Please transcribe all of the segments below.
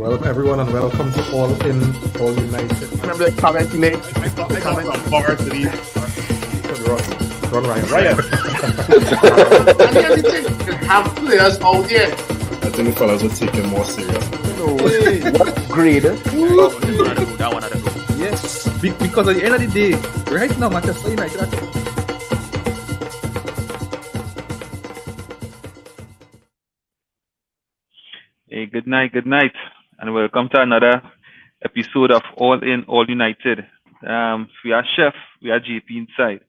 Welcome everyone and welcome to All In, All United. Remember the comment he made? I got some bars to these. Run Ryan. And the other thing, you have players out there. I think the fellas are taking more serious. What grade? That one at the go. Yes, because at the end of the day, right now Manchester United are Hey, good night, and welcome to another episode of All In, All United. We are Chef, we are JP inside,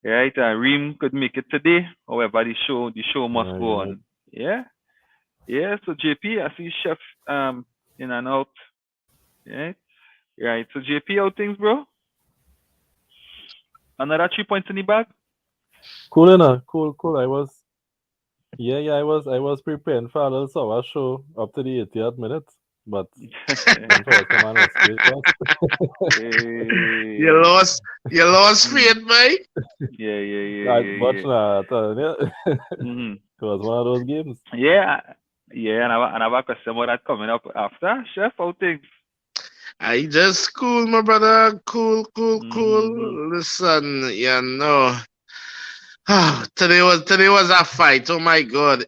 right? Reem could make it today, however, the show must go on. Yeah. So JP, I see Chef in and out. Yeah, right. So JP, how things, bro? Another 3 points in the bag. Cool enough. Cool. I was preparing for a little sour show up to the 80th minute, but You lost faith, mate. Yeah. It was one of those games. Yeah, and I have a question about that coming up after. Chef, how things? I just cool, my brother. Cool. Listen, today was a fight. Oh my God.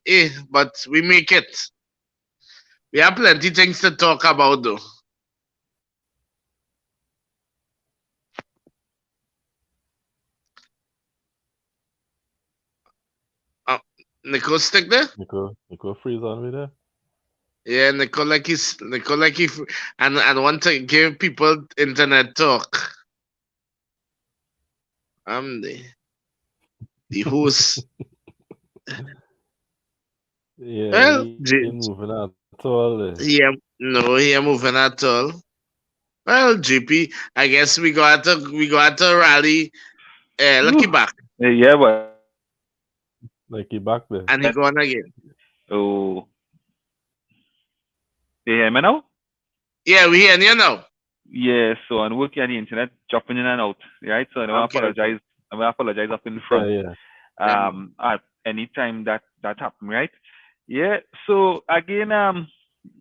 But we make it. We have plenty things to talk about though. Nico stick there? Nico freeze on me there. Yeah, Nico like he and want to give people internet talk. I'm the host. Yeah, Well, he ain't moving at all. he ain't moving at all. Well, GP, I guess we got to rally Lucky back. Yeah, but Like he back there. And he gone again. oh, you hear me now? Yeah, we hear you now. Yeah, so I'm working on the internet, jumping in and out, right? So I want to apologize. I will apologize up in the front. Yeah. At any time that happened, right? Yeah. So again,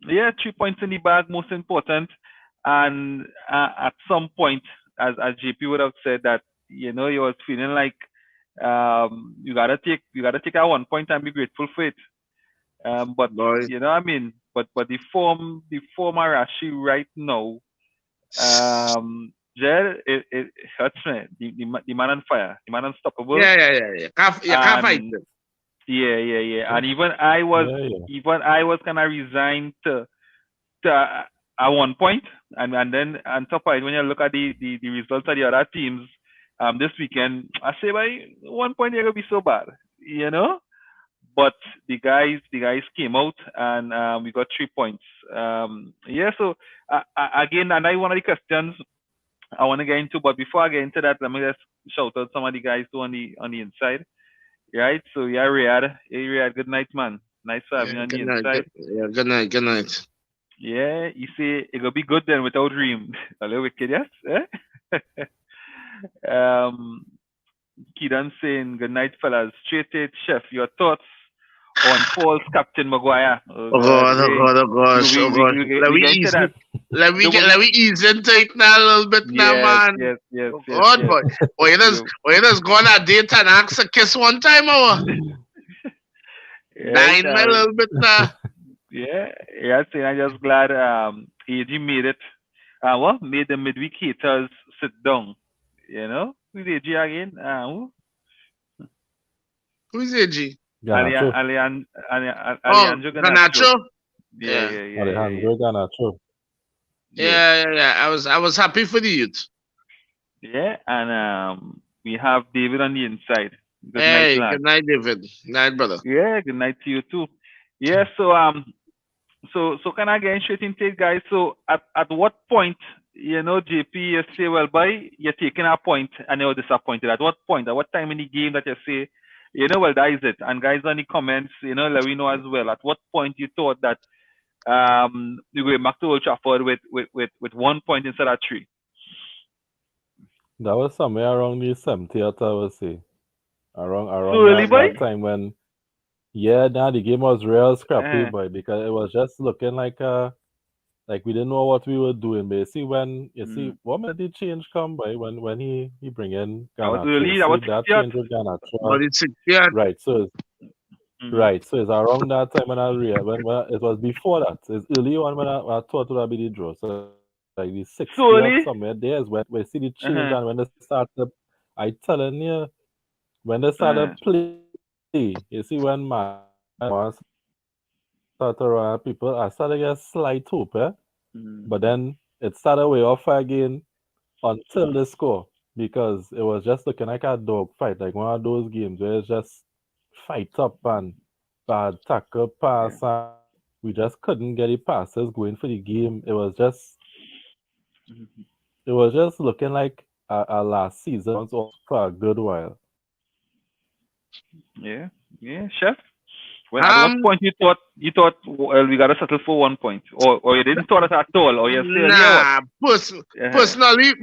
3 points in the bag, most important. And at some point, as JP would have said that, you was feeling like you gotta take a 1 point and be grateful for it. But Boy. but the form Arashi right now, it hurts me. The man on fire, the man unstoppable. Yeah. You can't fight him. Yeah. And even I was kind of resigned to a 1 point, and then on top of it, when you look at the results of the other teams, this weekend, I say by 1 point you're gonna be so bad, But the guys came out and we got 3 points. So again, and one of the questions I want to get into, but before I get into that, let me just shout out some of the guys too on the inside. Right? So Riyad, good night, man. Nice to have you on the inside. Good night. Yeah, you say it will be good then without Reem. A little wicked, yes? Keaton saying good night, fellas. Straight it, Chef. Your thoughts on Paul's Captain Maguire? Oh gosh. Let me ease into it now a little bit now, man. Yes. God, boy. Or you just go on a date and ask a kiss one time or dying a little bit now. Yeah, so I'm just glad AG made it. Made the midweek haters sit down. Who's AG again? Who's AG? Alejandro Garnacho. Yeah. Alejandro Garnacho. Yeah. I was happy for the youth. Yeah, and we have David on the inside. Good night, David. Night, brother. Yeah, good night to you too. Yeah, so can I get straight into it, guys? So at what point, JP, you say, well, boy, you're taking a point and you're disappointed. At what point? At what time in the game that you say, well, that is it? And guys, on the comments, let me know as well. At what point you thought that you go back to Old Trafford with 1 point instead of 3? That was somewhere around the 70th, I would say. Around that time when the game was real scrappy, boy, because it was just looking like a like we didn't know what we were doing. But you see, when you see Mm. what minute the change come by when he bring in That was Garnacho. early. That See was that 60th. change with Garnacho, But it's yeah. right? So Mm-hmm. right, so it's around that time when I when it was before that. It's early on when I thought it would be the draw. So like the 60th So somewhere early. there is when we see the change and Uh-huh. when they start the I telling you when they started Uh, play, you see when man start around people, I started to get slight hope, but then mm, it started way off again until they score because it was just looking like a dog fight, like one of those games where it's just fight up and bad tackle yeah. pass and we just couldn't get the passes going for the game. Mhm. It was just looking like a last season was off for a good while. Yeah. Yeah. Chef. When at what Um, point you thought well we gotta settle for 1 point, or you didn't thought it at all, or you still yeah what? nah. Uh-huh.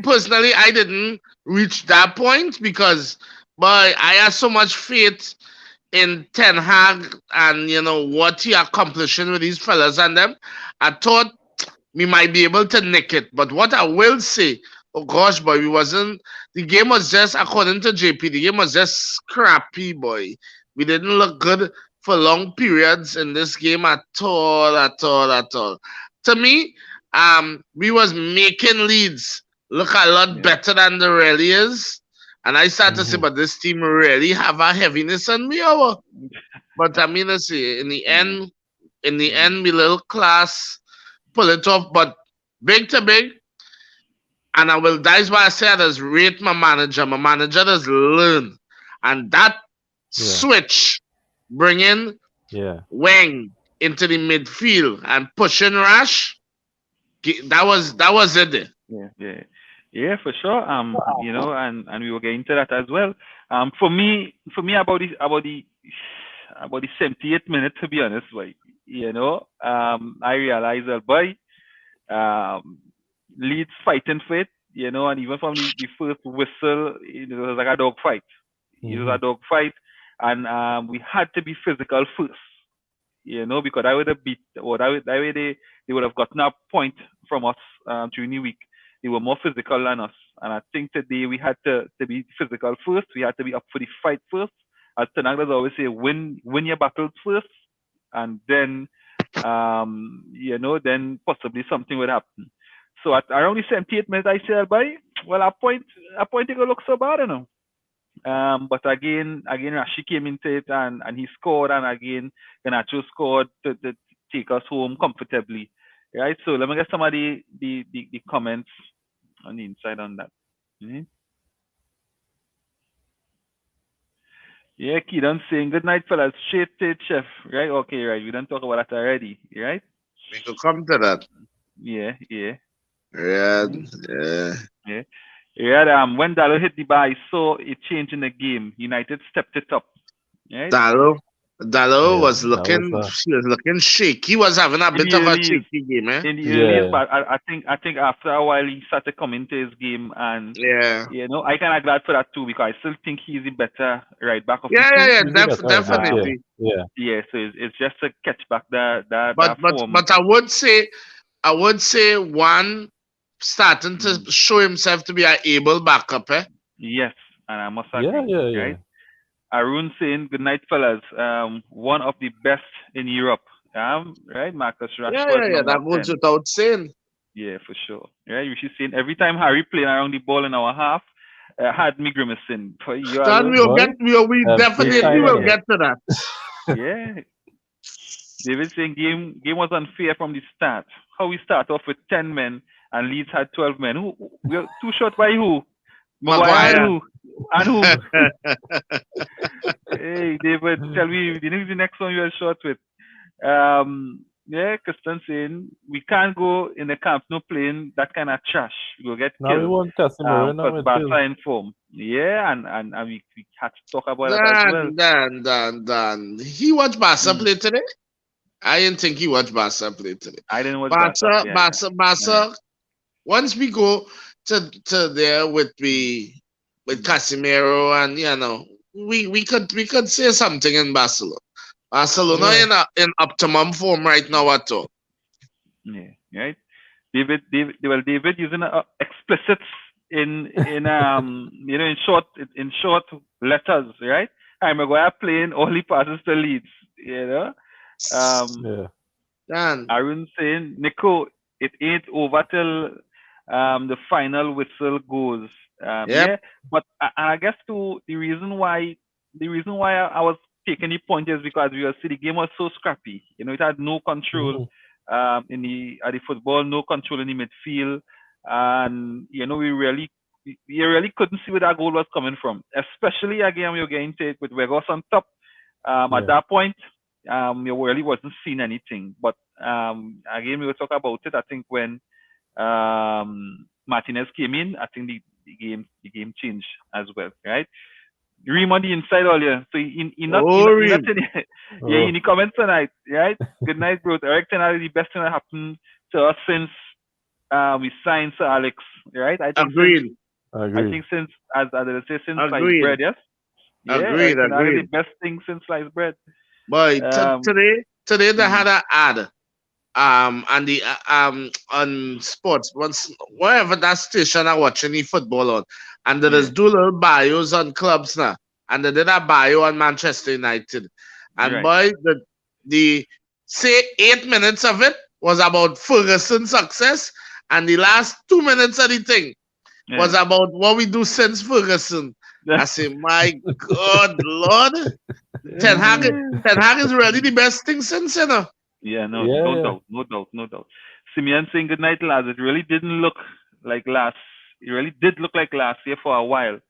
Personally, I didn't reach that point because, boy, I had so much faith in Ten Hag and what he accomplishing with these fellas and them. I thought we might be able to nick it. But what I will say, oh gosh, boy, we wasn't. The game was just, according to JP, the game was just scrappy, boy. We didn't look good for long periods in this game at all, at all, at all. To me, we was making Leeds look a lot Yeah. better than they really is. And I start to say, Hmm. but this team really have a heaviness on me, oh. But I mean, let's see, Yeah. in the Mm. end, we little class pull it off, but big to big. And I will, that's why I said, as rate my manager. My manager does learn. And that Yeah, switch, bringing yeah, Wang into the midfield and pushing Rash, that was it. Yeah. Yeah. Yeah, for sure. And we were getting to that as well. For me, about the 78th minute, to be honest, like, I realized that by um, Leeds fighting for it, and even from the first whistle, it was like a dog fight. It was hmm, a dog fight, and we had to be physical first, because I would have beat, or that way they would have gotten a point from us during the week. They were more physical than us, and I think today we had to be physical first. We had to be up for the fight first. As Tanagas always say, win your battles first, and then possibly something would happen. So at around the 78th minute, I said, "By well, a point it look so bad, But again, Rashi came into it and he scored, and again, Ganacho scored to take us home comfortably, right? So let me get some of the comments on the inside on that. Mhm. Yeah, Keaton saying good night, fellas. Straight to it, chef. Right? Okay, right. We don't talk about that already, right? We could come to that. Yeah, yeah. Yeah, Mhm. yeah. Yeah. Yeah, when Dallo hit the bar, I saw a change in the game. United stepped it up. Right? Dallo, Dallo yeah. was That was looking, he was looking shaky. He was having a In bit the of a early shaky game, eh? in the earliest, yeah, but I think after a while he started coming to his game, and Yeah. I kind of glad for that too, because I still think he's the better right back of the Yeah, yeah, two. yeah, easy better right back. Yeah, definitely. yeah. Yeah, so it's just to catch back But that but form. but I would say one starting to Mm. show himself to be an able backup, eh? Yes, and I must Yeah, agree. yeah, Right, yeah. Arun saying good night, fellas. One of the best in Europe. Right, Marcus Yeah, Rashford, yeah, yeah. number That goes 10. without saying. Yeah, for sure. Yeah, you should see every time Harry playing around the ball in our half, had me grimacing. For you John, alone. Boy, we every Yeah, definitely time, will yeah, get to that. yeah. David saying game was unfair from the start. How we start off with 10 men and Leeds had 12 men. Who we are too short by who? Maguire and Maguire. who? And who? Hey, David, tell me the next one you are short with. Yeah, Kristen saying we can't go in the camp no playing that kind of trash. We will get now we killed. want Casemiro in our Because Barca midfield. in form. Yeah, and we had to talk about that as well. Dan. He watched Barca Mm. play today? I didn't think he watched Barca play today. I didn't watch Barca Barca, play either. Barca, Barca. Once we go to there with Casemiro and we could say something in Barcelona. Barcelona Yeah, in optimum form right now at all. Yeah, right. David using explicits in in short letters, right? Harry Maguire playing only passes to Leeds, Yeah. Dan. Arun saying, Nico, it ain't over till the final whistle goes. Yep. Yeah, but I guess the reason why I was taking the point is because the game was so scrappy. It had no control in the football, no control in the midfield, and we really couldn't see where that goal was coming from. Especially again, we were getting to it with Weghorst on top. At that point, we really wasn't seeing anything. But again, we will talk about it. I think when Martinez came in, I think the game changed as well, right? Reem on the inside earlier. So in Reem. the comments tonight, right? Good night, bro. Eric Ten Hag is the best thing that happened to us since we signed Sir Alex, right? I think Agreed. I think since as I say since sliced Agreed. bread, yes. Yeah, Agreed. Ten Hag is Agreed. the best thing since sliced bread. But today they had an ad and the on sports wherever that station are watching the football on, and they just do little bios on clubs now, and they did a bio on Manchester United, and boy, the say 8 minutes of it was about Ferguson's success, and the last 2 minutes of the thing was about what we do since Ferguson. I say, my God, Lord, Ten Hag is really the best thing since, Yeah, no doubt. Simeon saying good night, lads. It really didn't look like last. It really did look like last year for a while.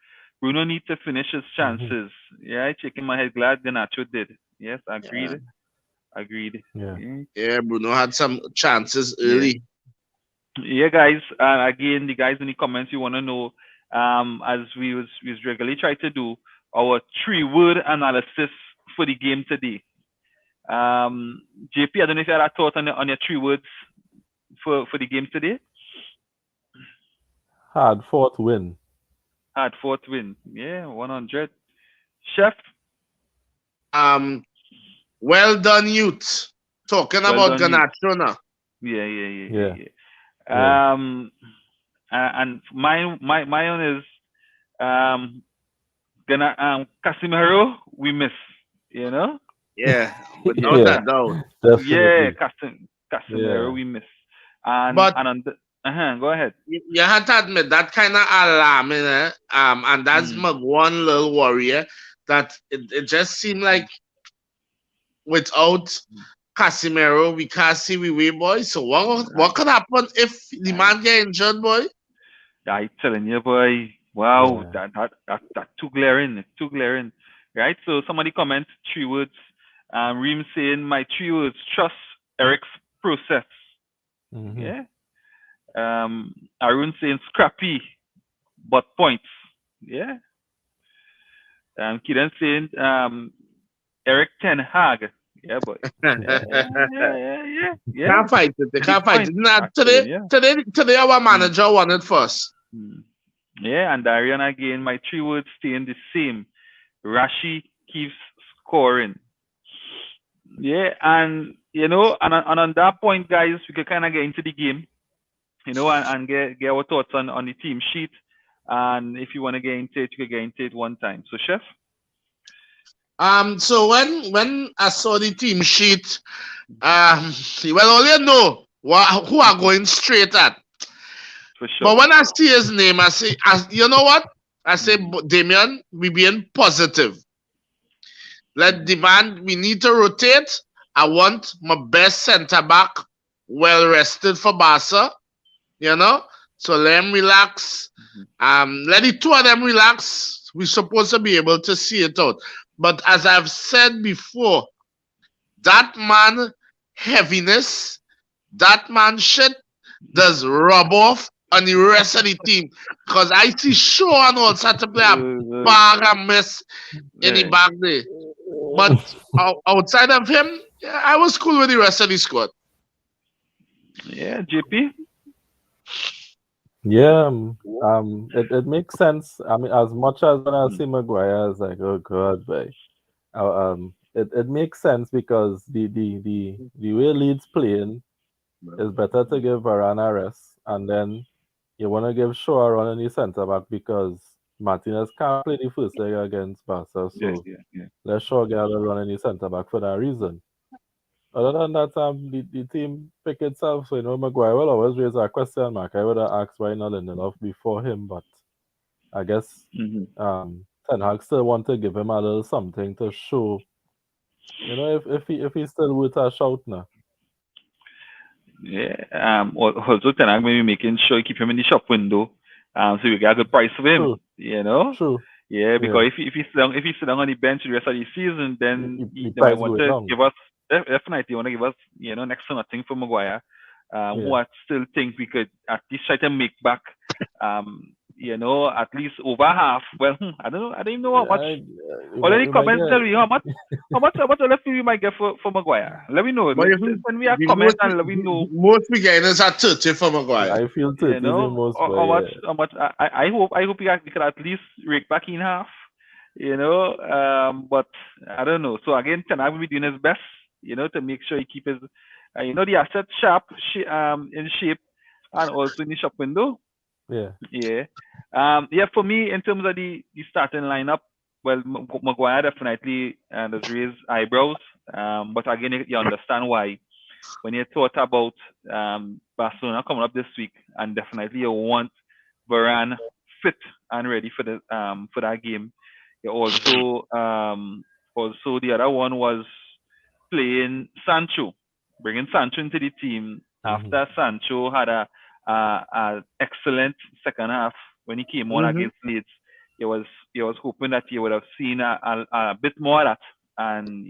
Bruno needs to finish his chances. Yeah, shaking my head. Glad Garnacho did. Yes, agreed. Agreed. Yeah, Bruno had some chances early. Yeah, guys. Again, the guys in the comments, you want to know, as we was regularly try to do our 3-word analysis for the game today. JP, I don't know if you had a thought on your 3 words for the game today. Hard fought win. Hard fought win. Yeah, 100. Chef. Well done, youth. Talking about Garnacho now. Yeah. And my own is Casemiro, we miss. Yeah, without that doubt. Definitely. Casemiro, we miss. And go ahead. You have to admit that kind of alarming, and that's my one little worry, that it just seemed like without Casemiro, we can't see we way, boy. So what could happen if the man get injured, boy? I'm telling you, boy. Wow, that's too glaring. It's too glaring. Right? So somebody comments 3 words. Reem saying my 3 words: trust Eric's process. Yeah. Arun saying scrappy but points. Yeah. Kiran saying Eric Ten Hag. Yeah, boy. Yeah. Can't fight it. They can't fight it. Nah, today our manager won it first. Yeah, and Darian again, my 3 words staying the same. Rashi keeps scoring. Yeah, and and on that point, guys, we can kind of get into the game, and get our thoughts on the team sheet. And if you want to get into it, you can get into it one time. So, Chef. So when I saw the team sheet, all you know who are going straight at. For sure. But when I see his name, I say, you know what? I say, Damien, we being positive. Let the man, we need to rotate. I want my best centre back well rested for Barca. So let him relax. Let the 2 of them relax. We're supposed to be able to see it out. But as I've said before, that man heaviness, that man shit does rub off on the rest of the team. Because I see Shaw and all start to play a bag and mess in the back there. But outside of him, I was cool with the rest of the squad. Yeah, JP? Yeah, it makes sense. I mean, as much as when I see Maguire, I was like, oh God, but it makes sense because the way Leeds playing, it's better to give Varane a rest, and then you want to give Shaw a run in the centre back because Martinez can't play the first leg against Barca, Yeah, so yeah, yeah. let Shaw get a run in the centre back for that reason. Other than that, the team pick itself. So Maguire will always raise a question mark. I would have asked why not Lindelof before him, but I guess Mm-hmm. Ten Hag still want to give him a little something to show. If he's still with a shout now. Yeah. Also, Ten Hag maybe making sure you keep him in the shop window. So you get a good price for him. True, You know. true. Yeah, because Yeah, if he's sitting on the bench the rest of the season, then the they might price want going to down. give us definitely want to give us next to nothing for Maguire. Who Yeah, I still think we could at least try to make back. At least over half. Well, I don't know. I don't even know how much. Already we might comments tell get. me how much left we might get for Maguire. Let me know. But you think Send me a the comment most and let me know. most beginners are 30 for Maguire. I feel 30 is the most, but How much yeah, I hope we could at least rake back in half. But I don't know. So again, Ten Hag will be doing his best, to make sure he keep his the asset sharp, in shape, and also in the shop window. yeah. Yeah. For me, in terms of the starting lineup, well, Maguire definitely does raise eyebrows. But again, you understand why. When you thought about Barcelona coming up this week, and definitely you want Varane fit and ready for that game. You also the other one was playing Sancho, bringing Sancho into the team Mm-hmm. after Sancho had a excellent second half when he came on Mm-hmm. against Leeds. He was hoping that he would have seen a bit more of that, and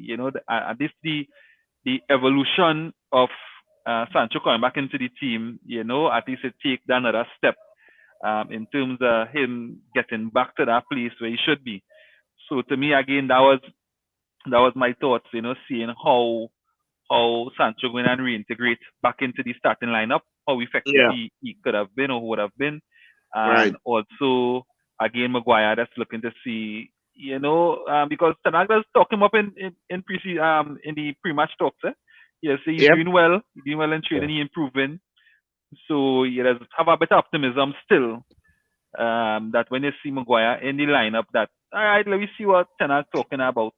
at least the evolution of Sancho coming back into the team, at least it take another step in terms of him getting back to that place where he should be. So to me, again, that was my thoughts. Seeing how Sancho going and reintegrate back into the starting lineup, how effective Yeah, he could have been or would have been, right. and also again Maguire that's looking to see, because Tanaga's talking up in in the pre-match talks. Yes, he's Yep. doing well in Yeah. training, he improving. So he does have a bit of optimism still. That when you see Maguire in the lineup, that all right, let me see what Tanag talking about.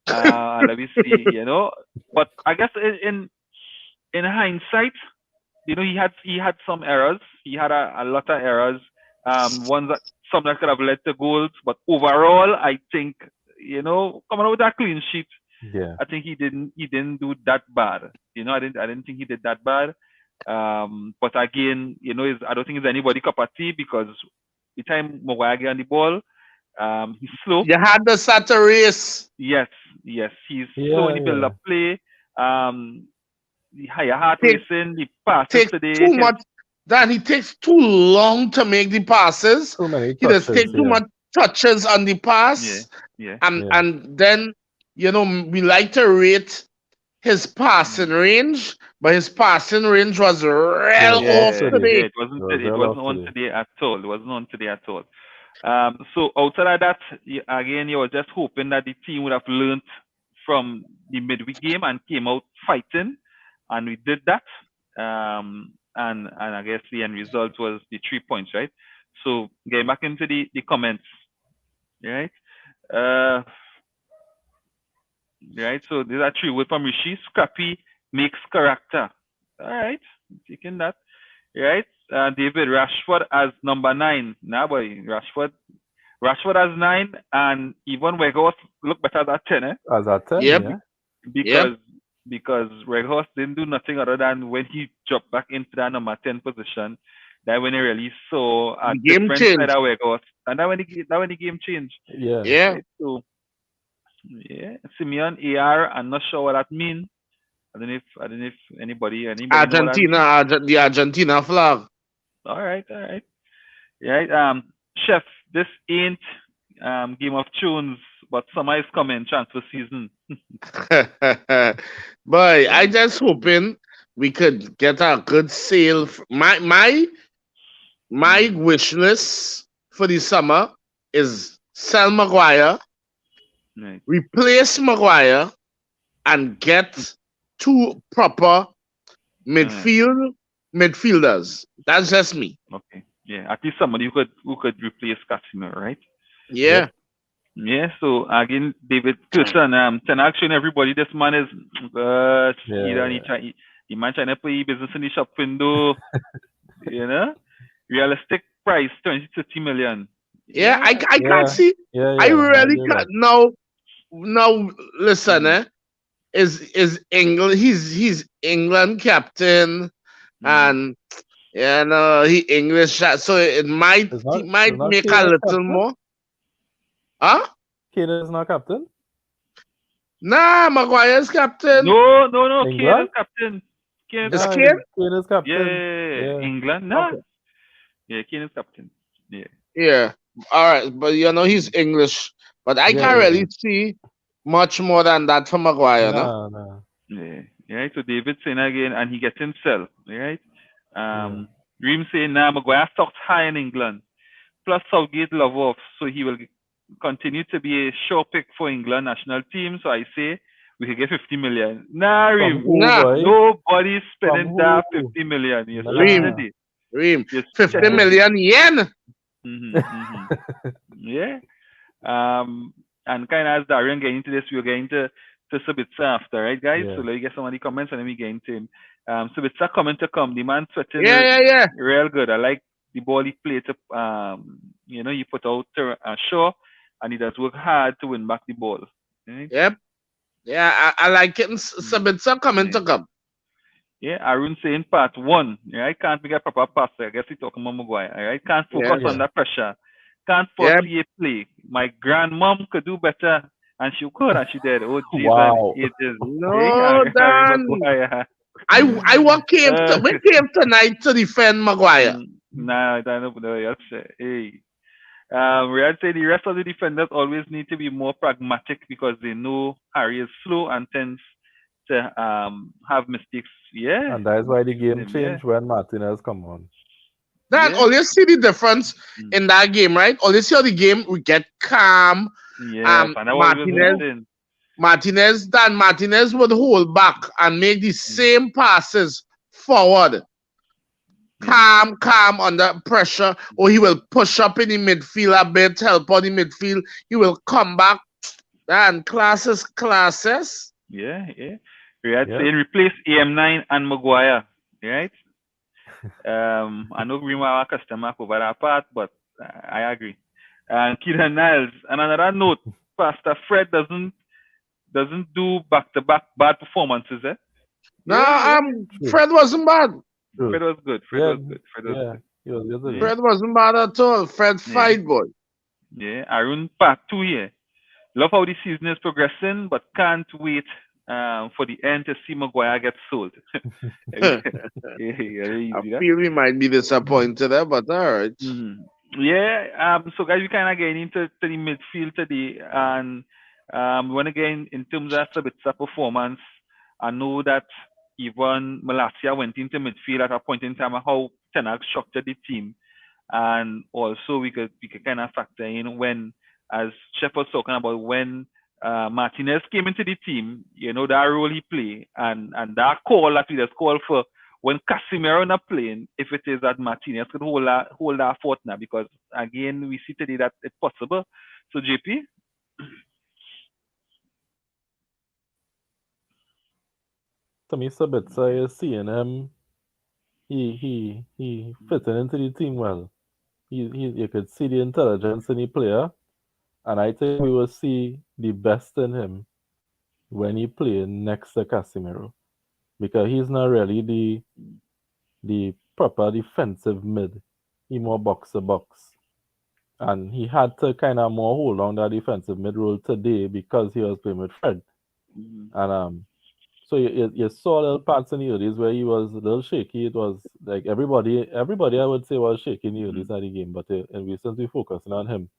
Let me see, But I guess in hindsight, he had some errors. He had a lot of errors. Ones that some that could have led to goals. But overall, I think coming out with that clean sheet, Yeah. I think he didn't do that bad. I didn't think he did that bad. But again, I don't think it's anybody cup of tea because the time Maguire get on the ball, he's slow. You had the start a race. Yes, he's slow in Yeah, the yeah. build-up play. The higher heart Take racing, the passes takes today. too much. Dan, he takes too long to make the passes. Too many He just touches, take too yeah. much touches on the Yeah, pass, yeah, and Yeah. and then we like to rate his passing range, but his passing range was real Was off off yeah, today. yeah. today. It wasn't. It was It well wasn't off on today. today at all. It wasn't on today at all. So outside of that, again, you were just hoping that the team would have learned from the midweek game and came out fighting, and we did that. And I guess the end result was the 3 points, right? So getting back into the comments, right? Right. So these are 3 words from Rishi. Scrappy makes character. All right, taking that. Right. David Rashford as number 9. Nah, boy, Rashford as 9, and even Weghorst look better as a 10, As a 10, Yep, yeah. yep. because Weghorst didn't do nothing other than when he dropped back into that number 10 position. That when he really saw a The game different side changed. of Weghorst, and that when the game changed. Yeah. Yeah, Right. So yeah, Simeon AR. I'm not sure what that means. I don't know if anybody know what that means. The Argentina flag. All right. Right. Chef, this ain't Game of Thrones, but summer is coming, transfer season. Boy, I just hoping we could get a good sale. My wish list for the summer is sell Maguire, Right. replace Maguire, and get 2 proper midfielders. That's just me. Okay. Yeah. At least somebody who could replace Casimir, right? Yeah. Yeah. So again, David Pearson, Ten showing everybody this man is either he man trying to play business in the shop window, you know. Realistic price 20-30 million. Yeah, I can't see. I really can't. Now, listen, is England? He's England captain, and he English, so it might make a little more. Huh? Kane is not captain. Nah, Maguire's captain. No. Kane is captain. Kane is captain. Yeah. England. Nah. Okay. Yeah, Kane is captain. Yeah. Yeah. All right, but he's English, but I can't really see much more than that for Maguire, no? Yeah. Right. So David saying again, and he gets himself, right? Reem saying, nah, Maguire stocks high in England. Plus Southgate love off, so he will continue to be a sure pick for England national team. So I say we could get 50 million. Nah, Reem. Nobody's spending that 50 million. Reem. 50 million yen. Yeah. And kind of as Darian getting into this, we're getting to Sabitzer after, right, guys? So let me get some of the comments and then we get into him. Sabitzer comment to come. The man sweating real good. I like the ball he played to, he put out to show, and he does work hard to win back the ball. Right? Yep. Yeah, I like it. Sabitzer comment to come. Yeah, Arun saying part 1. Right? Can't make a proper pass. I guess he's talking about Maguire. Right? Can't focus under pressure. Can't foresee a play. My grandmom could do better, and she could, and she did. Oh, Jesus. Wow. It is. No, Dan. We came tonight to defend Maguire. Nah, I don't know. Hey. Riyad said the rest of the defenders always need to be more pragmatic because they know Harry is slow and tends to have mistakes. Yeah. And that is why the game changed when Martinez come on. Dan, all you see the difference in that game, right? All you see how the game we get calm. Yeah, Martinez would hold back and make the same passes forward. Calm under pressure, or he will push up in the midfield a bit, help on the midfield. He will come back. And classes. Yeah. We had saying replace AM9 and Maguire, right? I know we have a customer over that part, but I agree. And Kieran Niles. And another note, Pastor Fred doesn't do back-to-back bad performances, eh? No, Fred wasn't bad. Fred was good. Fred wasn't bad at all. Fred fight boy. Yeah, Arun part 2 here. Love how the season is progressing, but can't wait for the end to see Maguire get sold. I feel we might be disappointed there, but all right. Yeah. So guys, we kind of getting into the midfield today, and when again in terms of Sabitzer performance, I know that even Malacia went into midfield at a point in time of how Ten Hag structured the team, and also we could kind of factor in when, as Chef was talking about, when Martinez came into the team, that role he played, and that call that we just call for when Casemiro not playing, if it is that Martinez could hold that fort now, because again we see today that it's possible. So JP. To me, Sabitzer is seeing him. He fitting into the team well. You could see the intelligence in the player, and I think we will see the best in him when he plays next to Casemiro, because he's not really the proper defensive mid. He more box to box, and he had to kind of more hold on that defensive mid role today because he was playing with Fred, and so you saw little parts in the earlies where he was a little shaky. It was like everybody I would say was shaky in the earlies of the game, but since we focusing on him,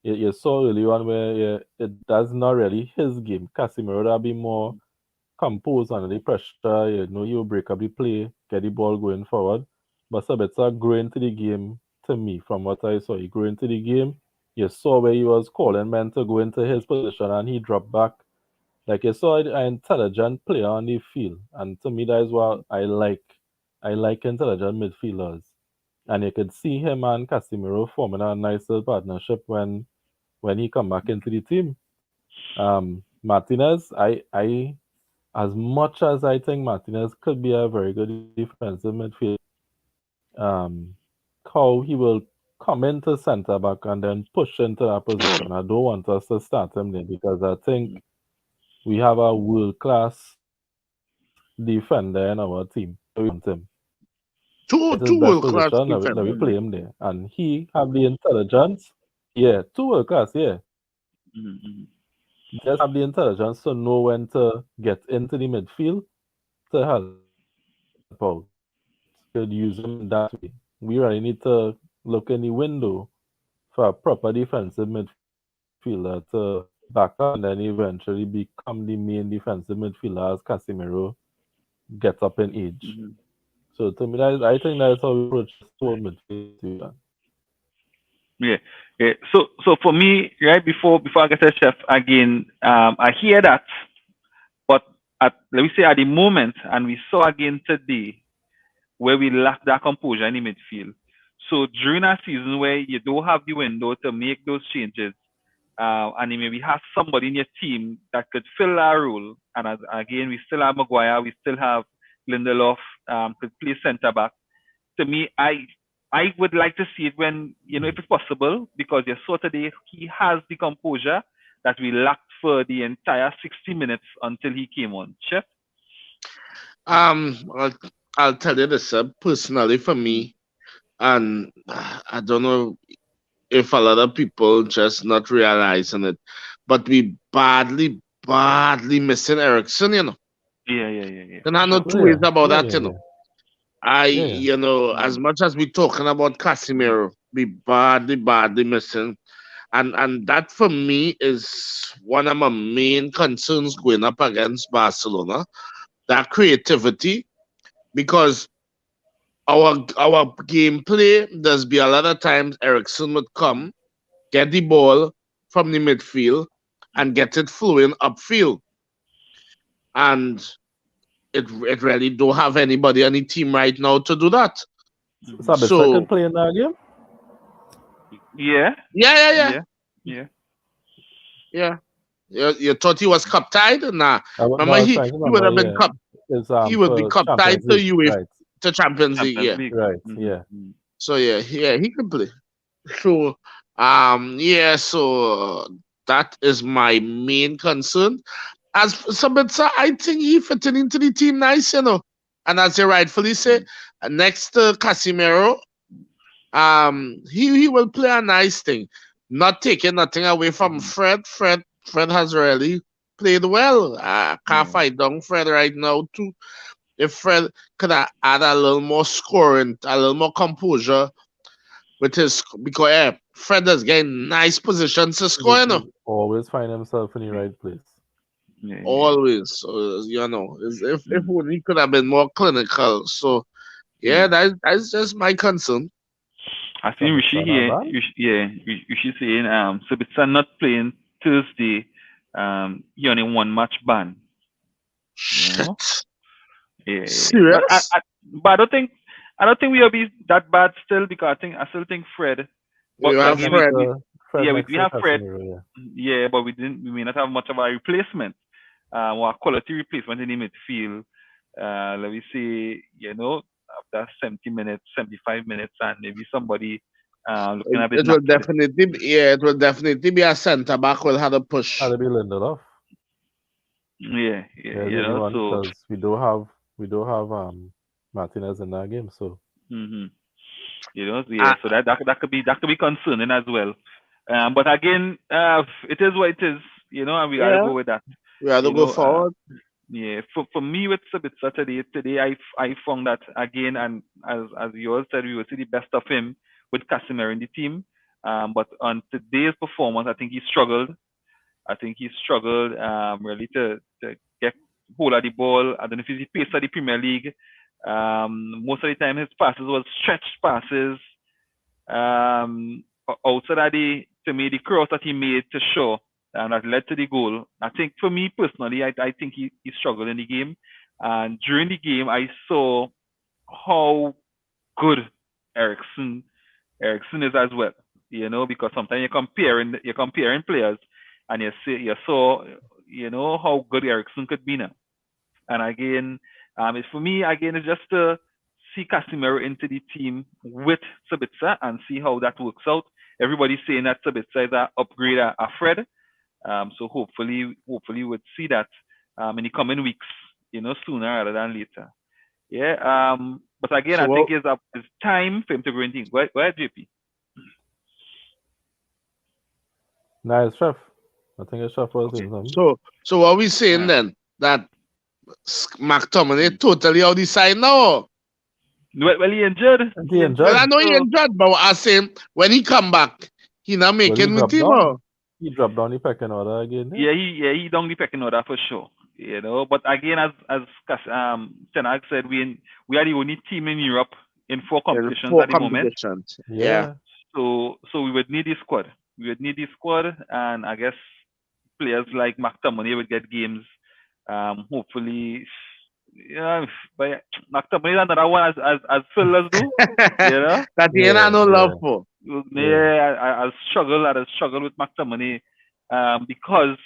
you saw early on where that's not really his game. Casemiro would be more composed under the pressure. He will break up the play, get the ball going forward. But Sabitzer grew into the game to me from what I saw. He grew into the game. You saw where he was calling men to go into his position and he dropped back. Like you saw an intelligent player on the field, and to me that is what I like. I like intelligent midfielders, and you could see him and Casemiro forming a nice little partnership when he come back into the team. Martinez, I as much as I think Martinez could be a very good defensive midfielder, um, how he will come into centre back and then push into that position. I don't want us to start him there because I think we have a world class defender in our team. So we want him. It's his Two best world class position. Let me defenders. play him there. And he have the intelligence. Yeah, two world class, yeah. Mm-hmm. Just have the intelligence to know when to get into the midfield to help out. Could use him in that way. We really need to look in the window for a proper defensive midfielder to back up and then eventually become the main defensive midfielder as Casemiro gets up in age. Mm-hmm. So to me, I think that's how we approach this whole midfield situation. Yeah. Yeah. So for me, right before I get to chef again, I hear that, but let me say at the moment, and we saw again today where we lack that composure in the midfield. So during a season where you don't have the window to make those changes, and you maybe have somebody in your team that could fill that role, and again we still have Maguire, we still have Lindelof, could play centre back. To me, I would like to see it when, if it's possible, because you saw today he has the composure that we lacked for the entire 60 minutes until he came on. Chef? Um, I'll, I'll tell you this, personally for me, and I don't know if a lot of people just not realizing it, but we badly missing Ericsson, Yeah. And I For know sure. two ways about Yeah, that, yeah, yeah, as much as we talking about Casemiro, we badly missing. And that for me is one of my main concerns going up against Barcelona. That creativity, because our gameplay, there's be a lot of times Ericsson would come, get the ball from the midfield and get it flowing upfield. And it really don't have anybody on the team right now to do that. Mm-hmm. Sabitzer could So play in that game. Yeah. yeah. Yeah. Yeah. Yeah. You thought he was cup tied? Nah. No, Remember I was trying to he would remember. have been Yeah, cup it's he would be for cup tied Champions to League, UEFA right? to Champions League, Champions yeah. League. Right. Yeah. Mm-hmm. So yeah, he can play. So so that is my main concern. As for Sabitzer, I think he fitting into the team nice. And as you rightfully say, next to Casimiro, he will play a nice thing. Not taking nothing away from Fred. Fred has really played well. Can't Yeah. fight down Fred right now too. If Fred could have add a little more scoring, a little more composure with his, because Fred is getting nice positions to He, score. he always find himself in the right place. Yeah. Always. So, if Mm. he could have been more clinical. So yeah, Yeah. that's just my concern. I think Rishi Sabitzer not here, bad. Rishi saying, Sabitzer not playing Thursday, he only one match ban. You know? Shit. Yeah. Serious? But I don't think we'll be that bad still, because I still think Fred. But You Fred have again, next Fred. to Fred next we to have Fred. Casemiro. Yeah. Yeah, but we may not have much of a replacement, or a quality replacement in the midfield. Let me say, after 70 minutes, 75 minutes, and maybe somebody looking a bit It will knackered. definitely be, yeah, it will definitely be a centre back will have a Had push. to be Lindelof. Yeah, Yeah, the only one so. because we don't have Martinez in that game. So hmm Uh, so that could be concerning as well. But again, it is what it is, and we gotta yeah, go with that. we have to You go know, forward. yeah. For me with Sabitzer today I found that again, and as you all said, we will see the best of him with Casemiro in the team. But on today's performance, I think he struggled. Really to get hold of the ball. I don't know if he's the pace of the Premier League. Most of the time his passes was stretched passes. Outside of to me, the cross that he made to Shaw, and that led to the goal. I think for me personally, I think he struggled in the game. And during the game, I saw how good Ericsson Ericsson is as well. Because sometimes you're comparing players, and you saw how good Ericsson could be now. And again, it's for me again it's just to see Casimiro into the team with Sabitzer and see how that works out. Everybody's saying that Sabitzer is an upgrade a Fred. So hopefully we'd see that in the coming weeks, sooner rather than later. Yeah. But again, So I think it's time for him to go in team. Go ahead, JP. Nice, Chef. I think it's Chef was okay. saying something. So what we saying then that McTominay totally out the side now? Well, he injured. He injured? Well, I know he injured, but I saying when he come back, he not making with him. He dropped down the pecking order again. Yeah, he down the pecking order for sure. But again, as Tenag said, we are the only team in Europe in 4 competitions at the moment. Yeah. So we would need the squad. And I guess players like McTominay would get games. Hopefully, but McTominay is another one as Phil as do. That he ain't no love for. Yeah, I'll struggle with McTominay, because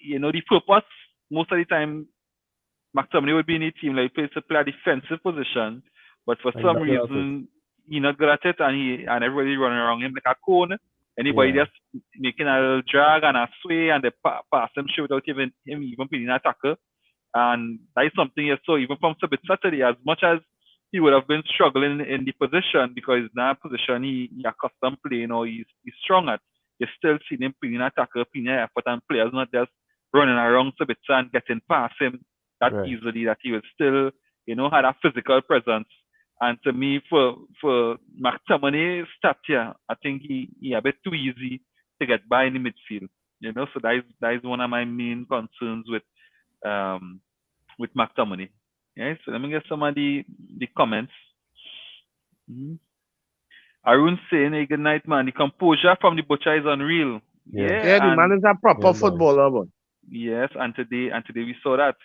the purpose most of the time McTominay would be in a team like plays to play a defensive position, but for some reason he not good at it, and everybody running around him like a cone. Anybody just making a little drag and a sway, and they pass him shit without him even playing an attacker. And that is something you saw even from Sabitzer today. As much as he would have been struggling in the position because it's not a position he accustomed playing or he's strong at, you still see him playing an attacker, playing an effort, and players not just running around Sabitzer and getting past him that easily, that he was still, had a physical presence. And to me, for McTominay stat here, I think he a bit too easy to get by in the midfield. So that is one of my main concerns with McTominay. Yeah, so let me get some of the comments. Arun saying, hey, good night, man. The composure from the butcher is unreal. Yeah, the man is a proper footballer, but. Yes, and today we saw that,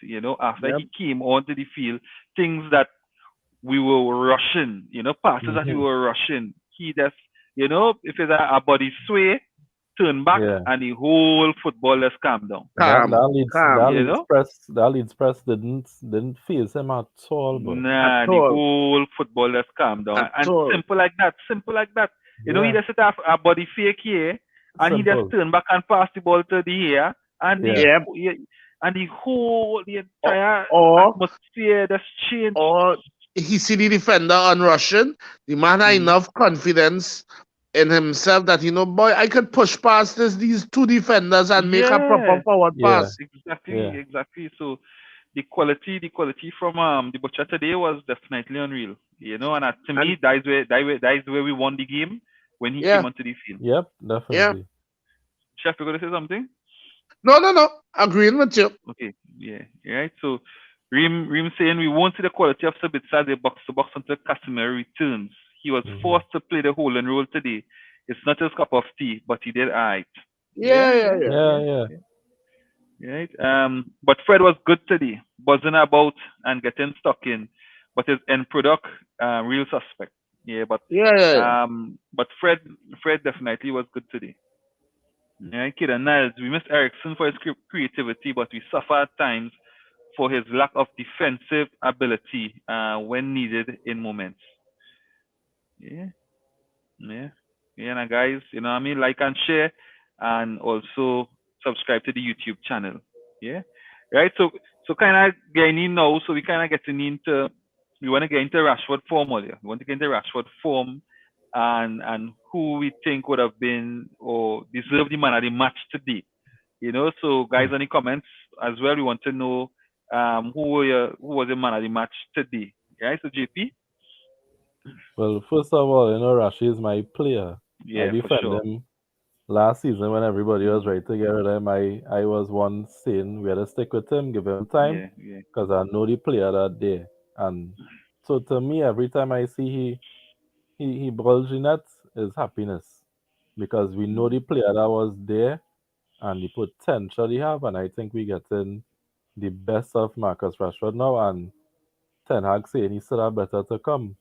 after he came onto the field, things that we were rushing, passes that we were rushing. He just, if it's a body sway, turn back, and the whole football just calm down. That Leeds press didn't face him at all. But the whole football just calm down. Simple like that. He just set up a body fake here, and he just turn back and pass the ball to the air, and the entire atmosphere just changed. Or he see the defender on Russian, the man had enough confidence in himself that boy, I could push past these 2 defenders and make a proper forward pass. Exactly. So the quality from the butcher today was definitely unreal. And to me, that is where we won the game when he came onto the field. Yep, definitely. Yeah. Chef, you gonna say something? No. Agreeing with you. Okay. Yeah. Right. So Reem saying we won't see the quality of Sabitzer the box to box until Casimiro returns. He was forced to play the holding role today. It's not his cup of tea, but he did alright. Yeah. Right. But Fred was good today, buzzing about and getting stuck in. But his end product, real suspect. But Fred definitely was good today. Yeah, Kid and Niles, we miss Ericsson for his creativity, but we suffer at times for his lack of defensive ability when needed in moments. And guys, like and share, and also subscribe to the YouTube channel. Right. So kind of getting in now. So we kind of getting into. We want to get into Rashford form earlier. We want to get into Rashford form, and who we think would have been or deserved the man of the match today. So guys, any comments as well? We want to know who was the man of the match today. Right. So JP. Well, first of all, Rashi is my player. I defended him last season when everybody was ready to get rid of him. I was one saying we had to stick with him, give him time, because I know the player that day. And so to me, every time I see he bulging that is happiness, because we know the player that was there, and the potential he have, and I think we getting the best of Marcus Rashford now. And Ten Hag saying he still have better to come.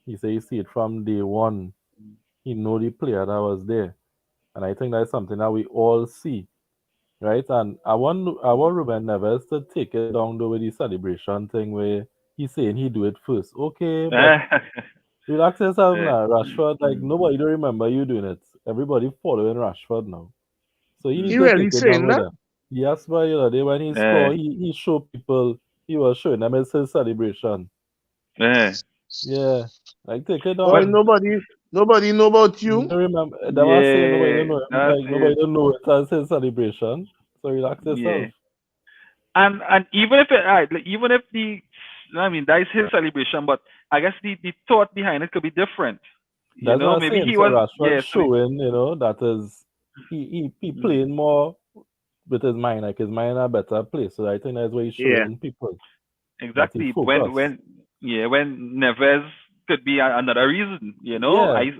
He say he see it from day one. He know the player that was there, and I think that's something that we all see, right? And I want Ruben Neves to take it down though with the celebration thing where he's saying he do it first. Okay, but relax yourself Yeah. now. Rashford, like Mm. nobody don't remember you doing it. Everybody following Rashford now. So you need He to really take it down saying with that? them. Yes, but the other day when he Yeah. scored, he showed people he was showing them his celebration. Yeah. Yeah. Like take it Boy, But down. nobody know about You you. don't remember that was saying nobody yeah, don't know him. that's Like nobody it. don't know it as his celebration. So relax Yeah. yourself. And even if it, alright, like, even if I mean, that is his celebration, but I guess the thought behind it could be different. You That's what know, I'm maybe saying. he So was, Rashford yeah. So showing, that is he mm, playing more with his mind, like his mind in a better place. So I think that's why he's Yeah. showing people that he exactly focus. when Neves could be another reason. You know, Yeah, I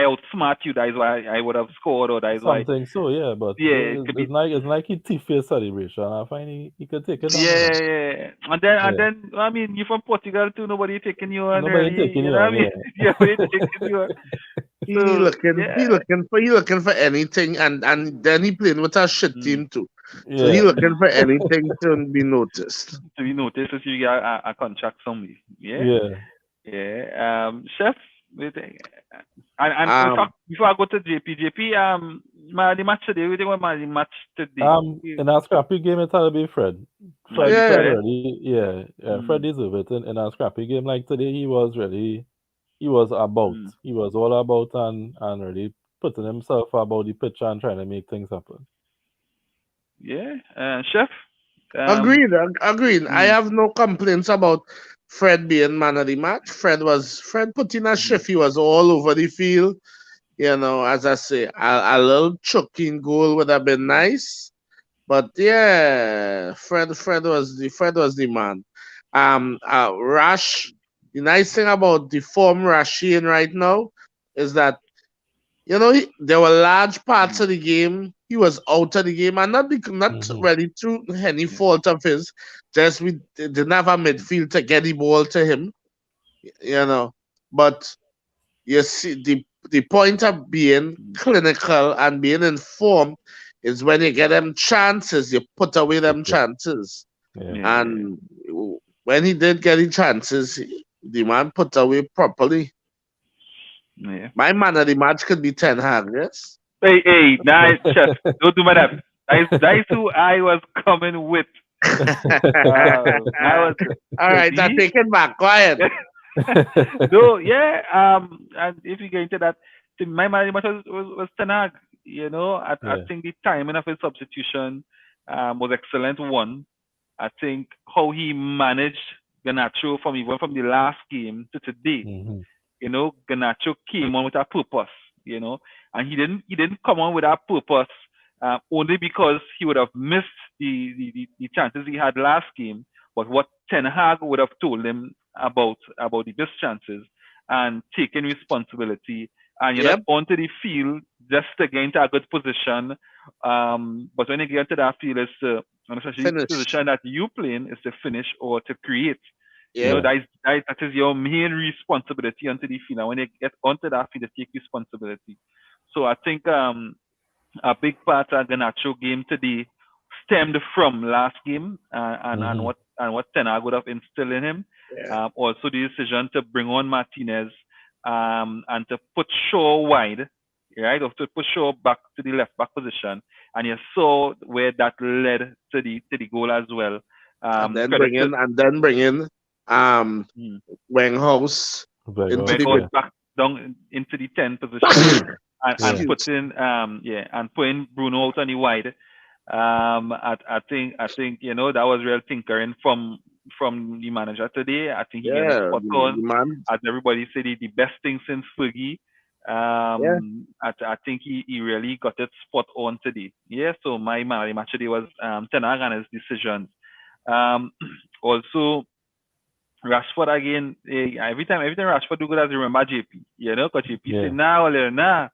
outsmart you. That is why I would have scored, or that is why. something so, yeah, but Yeah, it could be. it's like he thief his celebration. I find he could take it down, Yeah, yeah. Yeah. And then I mean, you're from Portugal too. Nobody taking you on Nobody really. taking You you know what I on, mean? yeah. Yeah, nobody taking you on. He So looking he yeah. looking for he looking for anything, and then he playing with a shit Mm. team too. So he Yeah. looking for anything to be noticed. To be noticed if you get a contract somewhere. Yeah, Yeah. yeah. Chef, and in Um fact, before I go to JP, the match today. We think about the match today. In a scrappy game it had to be Fred. I'll be Fred yeah, Fred. really, yeah, Fred Mm, deserved it in a scrappy game like today. He was about. mm. He was all about and really putting himself about the pitch and trying to make things happen. Yeah, Chef. Um, agreed. I mm, have no complaints about Fred being man of the match. Fred put in a mhm, shift. He was all over the field. As I say, a little choking goal would have been nice. But yeah, Fred was the man. Rash. The nice thing about the form Rashi in right now is that there were large parts mhm, of the game he was out of the game, and not Hmm. really through any yeah, fault of his. Just we didn't have a midfield to get the ball to him. You know, but you see the point of being mm, clinical and being informed is when you get them chances, you put away them Okay. chances. Yeah. yeah, yeah, And when he did get the chances, the man put away properly. yeah. My man of the match could be Ten Hag, yes? Hey, nice, Chef. Don't do my that. That is who I was coming with. I was All right, I see. take it back. Quiet. No, yeah. And if you get into that, my management was Tanag. You know, I Yeah. think the timing of his substitution was excellent. One, I think how he managed Ganacho from even from the last game to today. Hmm. Ganacho came on with a purpose, and he didn't come on with that purpose only because he would have missed the chances he had last game, but what Ten Hag would have told him about the missed chances and taking responsibility and Yep, onto the field just to get into a good position. But when you get into that field, it's and especially the finished. position that you playing is to finish or to create. Yep, Yeah. That is your main responsibility onto the field. And when you get onto that field, you take responsibility. So I think a big part of the Nacho game today stemmed from last game and Hmm. what Tenag would have instilled in him. yeah, Also the decision to bring on Martinez and to put Shaw wide, right, or to put Shaw back to the left back position, and you saw where that led to the goal as well. Credit to and then bring in um hmm, Wenghouse Very into well. the Weghorst Yeah. back down into the 10 position and Yeah. excuse. putting Bruno out on the wide. I think that was real tinkering from the manager today. I think he getting Yeah, spot the on. man. As everybody said, the best thing since Fergie. Yeah, I think he really got it spot on today. Yeah, so my man of the match today was Ten Hag and his decisions. Um, Also Rashford again. Every time Rashford do good, I remember JP. Because JP say Yeah. nah, Ole, nah,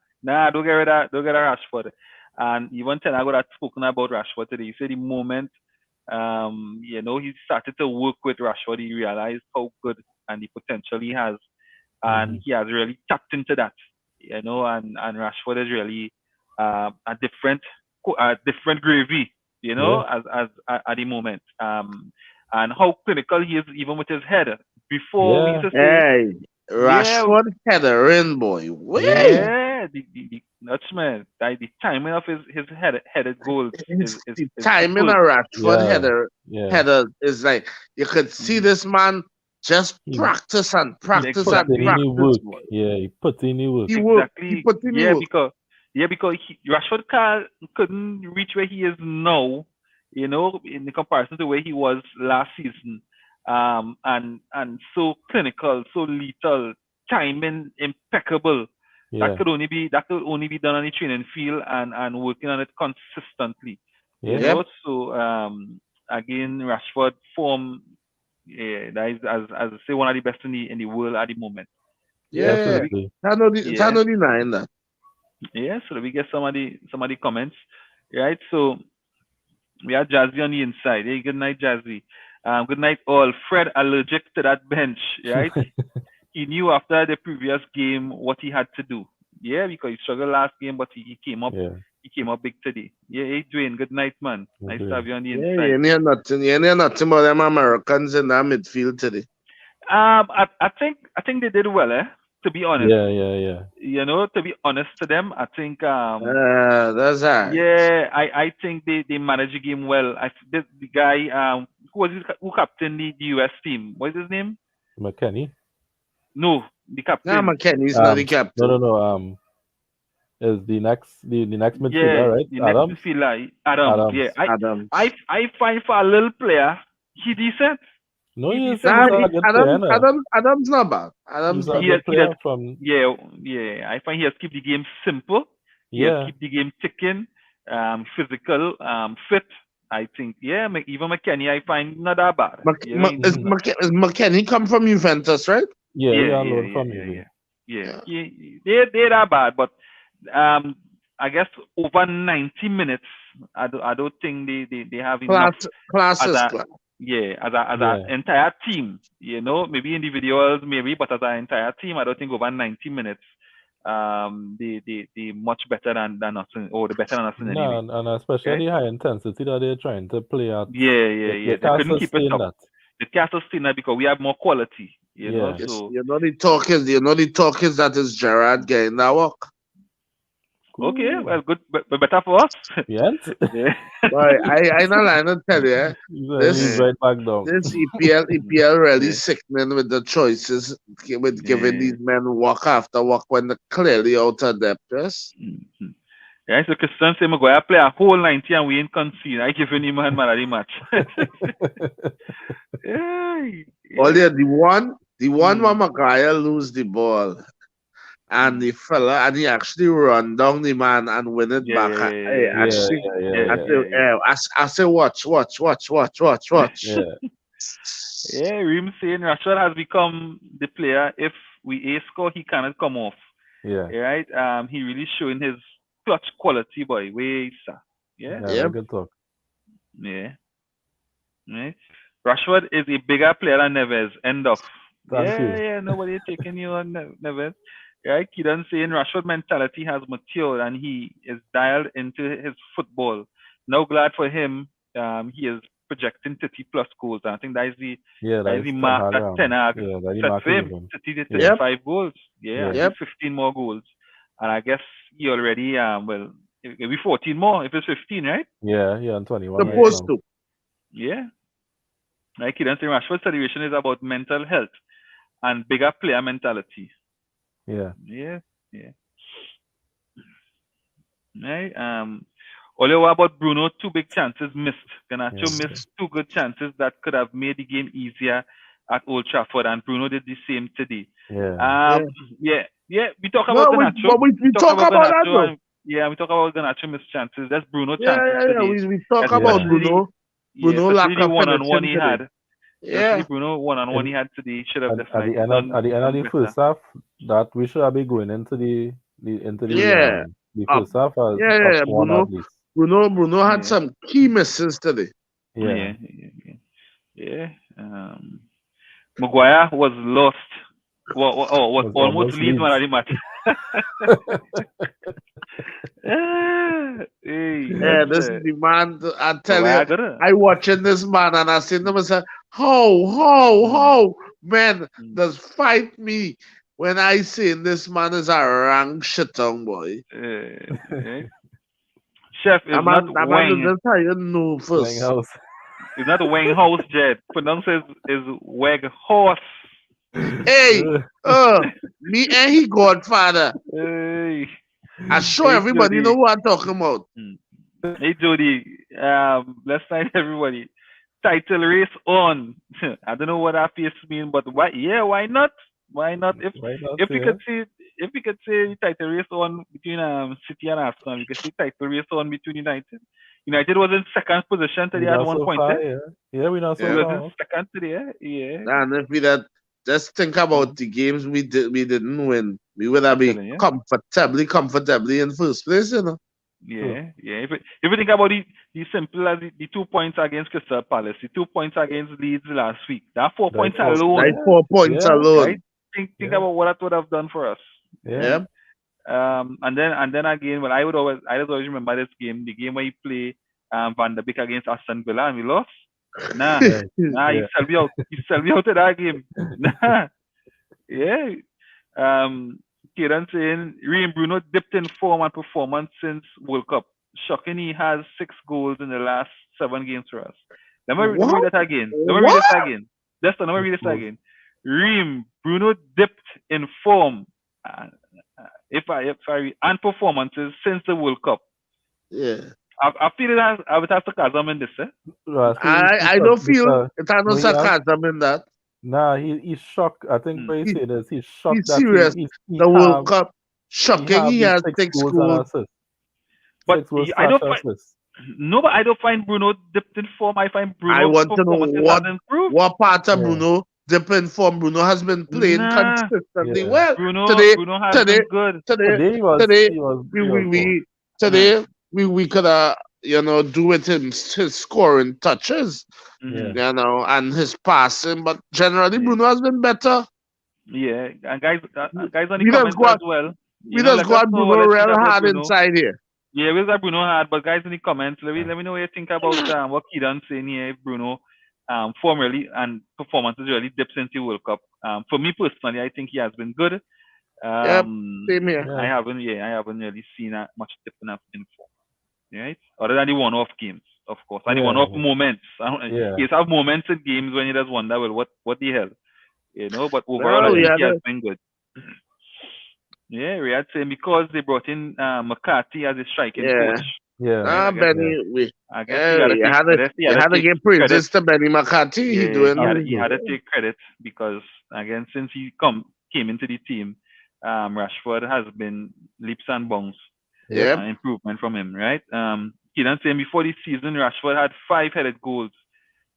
don't get rid of Rashford. And even Ten Hag had spoken about Rashford today. He said the moment he started to work with Rashford, he realized how good and the potential he has, and he has really tapped into that. And Rashford is really a different gravy, as at the moment. And how clinical he is even with his head. Before we used to say, Hey, yeah, Rashford header boy. Way. the Dutchman, like the timing of his headed goals is The timing of superb. Rashford header is like you could see Mhm. this man just He, practice and he practice put and in Exactly. any practice, work. boy. Yeah, he put in any work. He work. He Exactly. put in the Yeah, work. because Rashford couldn't reach where he is now, in the comparison to where he was last season. And so clinical, so lethal, timing impeccable. Yeah, That could only be done on the training field and working on it consistently. yeah, Yep. So again, Rashford form, yeah, that is as I say, one of the best in the world at the moment. Yeah. definitely. Can't no denying that. So we get some of the comments, right? So we have Jazzy on the inside. Hey, good night, Jazzy. Good night, all. Fred allergic to that bench, right? He knew after the previous game what he had to do. Yeah, because he struggled last game, but he came up. Yeah, He came up big today. Yeah, hey, Dwayne. Good night, man. Nice to have you on the Yeah, inside. you hear nothing about them Americans in that midfield today. I think they did well, to be honest. yeah. To be honest to them, I think That's all right. yeah, I think they managed the game well. The guy who captained the US team. What's his name? McKenny. No, the Nah, captain. McKenny's not the captain. No. Is the next Yeah, midfielder, right? the next Adams. midfielder, Adams. Yeah, Adams. Adams. I find for a little player, he decent. No, He he's decent. Nah, a good player. No. Adams not bad. He's Adams a not He bad. good has, he does. player from. Yeah. I find he has keep the game simple. He has Yeah, keep the game ticking, physical, fit. I think. Yeah, even McKenny, I find not that bad. He's not. Is McKenny come from Juventus, right? yeah. He Yeah, on yeah, loan yeah, from yeah, Juve. yeah. Yeah, Yeah. they're that bad, but um, I guess over 90 minutes, I don't think they have enough Class as is a class. as Yeah, an entire team. Maybe individuals, maybe, but as an entire team, I don't think over 90 minutes, they much better than us, or the better than us in no, anyway. and especially Right? high intensity that they're trying to play at. Yeah. They They can't couldn't keep it sustain up. that. They can't sustain that because we have more quality. Yeah. Yes, So you know the talk is that is Gerard getting that work. okay, Cool. well, good, but better for us. Yes. Yeah. Boy, I not lying to tell you, He's this right back down. this EPL really Yeah. sickening with the choices with giving Yeah. these men walk after walk when they're clearly out of depth. Yes. Mhm. Yeah, so Christian say Maguire play a whole 90 and we ain't concede. I give any man of the match. yeah. Well, Yeah. the one where Mm. Maguire lose the ball and Mm. the fella and he actually run down the man and win it Yeah, back. yeah, yeah, I yeah, Yeah, actually yeah, yeah, yeah, I yeah, say, yeah, yeah. I say watch. yeah. Yeah, Reem saying Rashford has become the player. If we score, he cannot come off. Yeah. Right? He really showing his clutch quality, boy. Way, sir. Yeah, Yeah, Yep. very good talk. yeah. Right. Rashford is a bigger player than Neves. End of. Thank you. Yeah. Nobody taking you on Neves. Right? Keaton saying Rashford mentality has matured and he is dialed into his football. Now glad for him. He is projecting 30 plus goals. And I think that is Yeah, that is the Ten mark Hag. that Ten Hag Yeah, that is set Mark for him. Given. 30 to Yeah. 35 goals. Yeah, Yeah. I think 15 more goals. And I guess he already it'll be 14 more if it's 15, right? Yeah, and 21 right Supposed now. to. Yeah. Like Keaton saying Rashford's celebration is about mental health and bigger player mentality. Yeah. Yeah. Right. Only what about Bruno? 2 big chances missed. Garnacho missed 2 good chances that could have made the game easier at Old Trafford, and Bruno did the same today. Yeah. Yeah. We talk No, about we, Garnacho. but we talk about that Garnacho, though. and we talk about Garnacho missed chances. That's Bruno Yeah, chances yeah. today. We talk about Especially, Bruno lack especially the of one-on-one finishing he today. had. Especially Yeah. Bruno one-on-one he had today. Should have At the definitely end of done the better. first half, that we should have been going into the Yeah. The up. first half has Yeah, up one at least. Bruno had Yeah. some key misses today. Yeah. Yeah. Maguire was lost. Was Was almost almost Leeds man at the Leeds. match. Hey, Yeah, this is the man. I tell Maguire you, got it. I watching this man and I seen them and say, how, man, does fight me when I seen this man is a rank shitong boy. Chef is not That man Wang. is just how you know Playing first. house. It's not Wang House Jet. Pronounces is Weg Horse. Hey, me and he Godfather. Hey. I sure Hey, everybody Jody. know what I'm talking about. Hey Jody, let's find everybody. Title race on. I don't know what that face mean, but why? Yeah, why not? Why not? If Why not? we could say title race on between City and Arsenal, we could see title race on between United. United was in second position We today at not one so point. far, yeah. Yeah, we not We so was far. in second today. Yeah. And if we that just think about the games we didn't win, we would have I'm been telling you. comfortably in first place, you know. Yeah. If you think about the simple as the 2 points against Crystal Palace, the 2 points against Leeds last week, that 4 points alone, Like 4 points Yeah. alone. right? Think about what that would have done for us. Yeah. And then again, well, I always remember this game, the game where he play Van der Beek against Aston Villa and we lost. Nah, Yeah. he sell me out. He sell me out of that game. Nah, yeah. Kieran saying Reem Bruno dipped in form and performance since World Cup. Shocking, he has 6 goals in the last 7 games for us. Let me read that again. Let me read this again. Reem Bruno dipped in form. And performances since the World Cup. Yeah. I feel it has sarcasm in this, eh? I don't feel it has no no, sarcasm in that. Nah, he's shocked. I think what he said is he's shocked He's that serious. he The World Cup, shocking. He has 6 and goals. assists. But 6 goals I don't slash find, assists. no, but I don't find Bruno dipped in form. I find Bruno I want to know performances has improved. what part of Bruno dipping form. Bruno has been playing consistently Yeah. well. Bruno has today, been good. Today he was we could do with his scoring touches, Mhm. and his passing, but generally Bruno has been better. Yeah, and guys on the We just comments as well. We just got Bruno real hard inside here. Yeah, we got Bruno hard, but guys in the comments, let me know what you think about what Kieran's saying here. If Bruno form really and performances really dips into World Cup. For me personally, I think he has been good. Same here. I haven't really seen that much dip in form. Right? Other than the one-off games, of course, and the one-off moments. He have moments in games when you just wonder, well, what the hell, But overall, I think he has been good. Yeah, we had saying because they brought in McCarthy as a striking coach. Yeah. Benny, you had to give praises to Benny McCarthy. Yeah, he had to take credit because again, since he came into the team, Rashford has been leaps and bounds. Improvement from him, right? Kieran saying before this season, Rashford had 5 headed goals.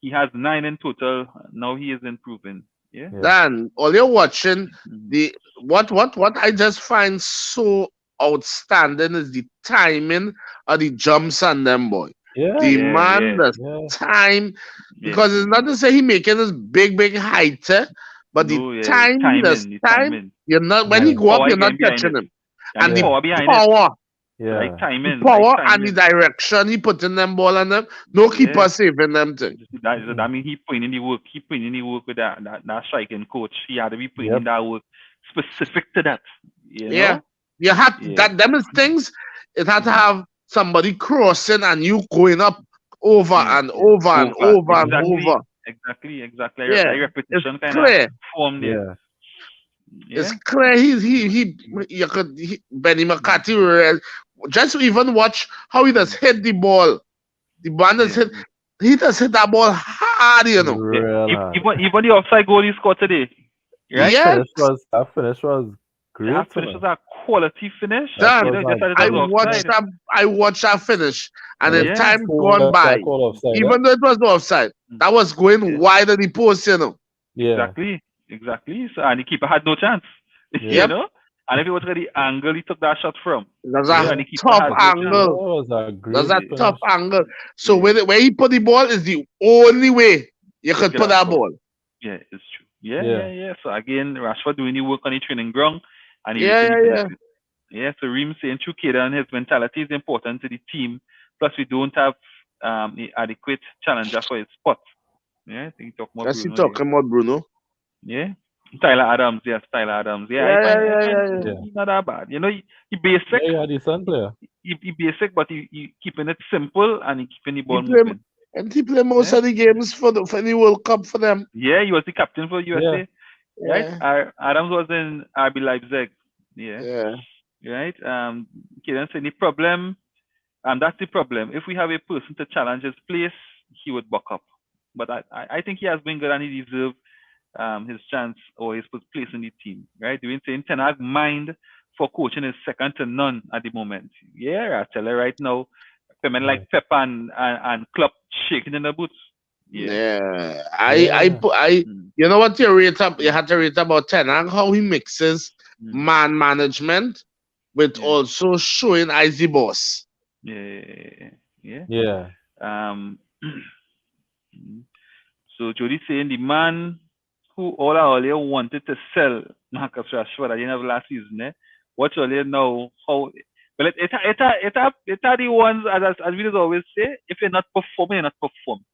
He has 9 in total. Now he is improving. Yeah. Dan, all you're watching, what I just find so outstanding is the timing of the jumps on them, boy. The time, because it's not to say he making this big height, but the time, you're not when he go up, you're not catching him. And the power. Right, timing, power and the direction he putting them ball on them. No keeper saving them thing. I mean, he putting in the work. He putting in the work with that striking coach. He had to be putting in that work specific to that. You had that. Them is things. It had to have somebody crossing and you going up over and over and over and over. Exactly. Repetition kind of form there. It's clear Benny McCarthy just even watch how he does hit the ball. The man does hit. He does hit that ball hard, Even the offside goal he scored today. Right? Yes. That finish was great. That finish was a quality finish. I watched that finish, and in time gone by, even though it was no offside, that was going wide of the post, Exactly. So and the keeper had no chance. And if you look at the angle he took that shot from, That's yeah, a and the keeper tough had no That chance. angle. was a great That's a finish. tough angle. So Yeah. where he put the ball is the only way you could Get put that that ball. ball. Yeah, it's true. Yeah. So again, Rashford doing the work on the training ground, and he Yeah, reaping the yeah, yeah. benefits. Yeah. So Reem saying true, and his mentality is important to the team. Plus, we don't have the adequate challenger for his spot. Yeah, I think talk more That's he Bruno here. talking about Bruno. Yeah. Tyler Adams, yes, Tyler Adams. Yeah, Yeah, I find yeah. he's not that bad. You know, he Yeah, basic, he a decent player. he basic, but he keeping it simple and he keeping the He ball play moving. and he play most Yeah. of the games for the World Cup for them. Yeah, he was the captain for USA. Right? Yeah, Adams was in RB Leipzig. Yeah. yeah. Right. Kieran said the problem, that's the problem. If we have a person to challenge his place, he would buck up. But I think he has been good and he deserves his chance or his place in the team. Right? Doing saying Ten Hag mind for coaching is second to none at the moment. Yeah, I tell you right now, women like Pep and Klopp shaking in the boots. Yeah. Yeah. Yeah. You know what you rate up? You had to rate about Ten Hag, how he mixes man management with Yeah. also showing as the boss. Yeah. Yeah. Um. So Jody saying the man who all earlier wanted to sell Marcus Rashford at the end of last season, watch earlier now how. Well, it are the ones as we always say, if you're not performing, you're not performing,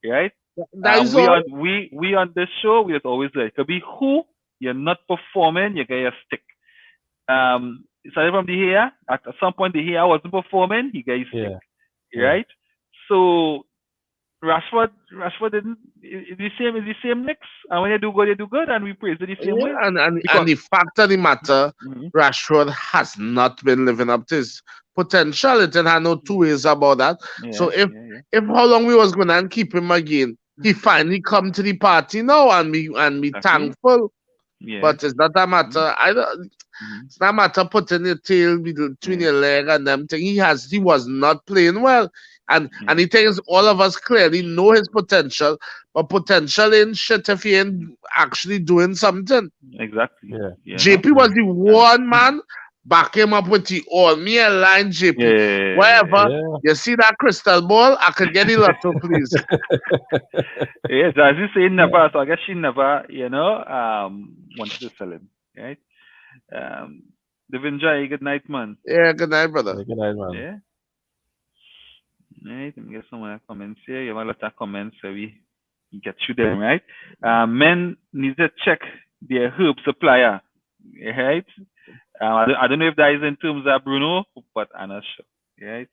right? That is we all. on this show, we just always say it could be who you're not performing, you get your stick. Starting from the here, at some point the here wasn't performing, he got his stick, right? So Rashford didn't. It's the same mix. And when you do good, and we praise it the same way. And the fact of the matter, Rashford has not been living up to his potential. It had no two ways about that. So if how long we was gonna keep him again, he finally come to the party now and be thankful. Yeah. But it's not a matter. It's not a matter putting your tail between your leg and them thing. He was not playing well. And the thing is, all of us clearly know his potential, but potential ain't shit if he ain't actually doing something. Exactly. Yeah. JP was the one man, back him up with the all. Me and line JP. Wherever you see that crystal ball, I could get the lotto, please. Yes, as you say, never. So I guess she never, wanted to sell him, right? Devinjay, good night, man. Yeah, good night, brother. Good night, man. Yeah. Right, let me get some more comments here. You have a lot of comments, so we get through them, right? Men need to check their herb supplier, right? I don't know if that is in terms of Bruno, but I'm not sure, right?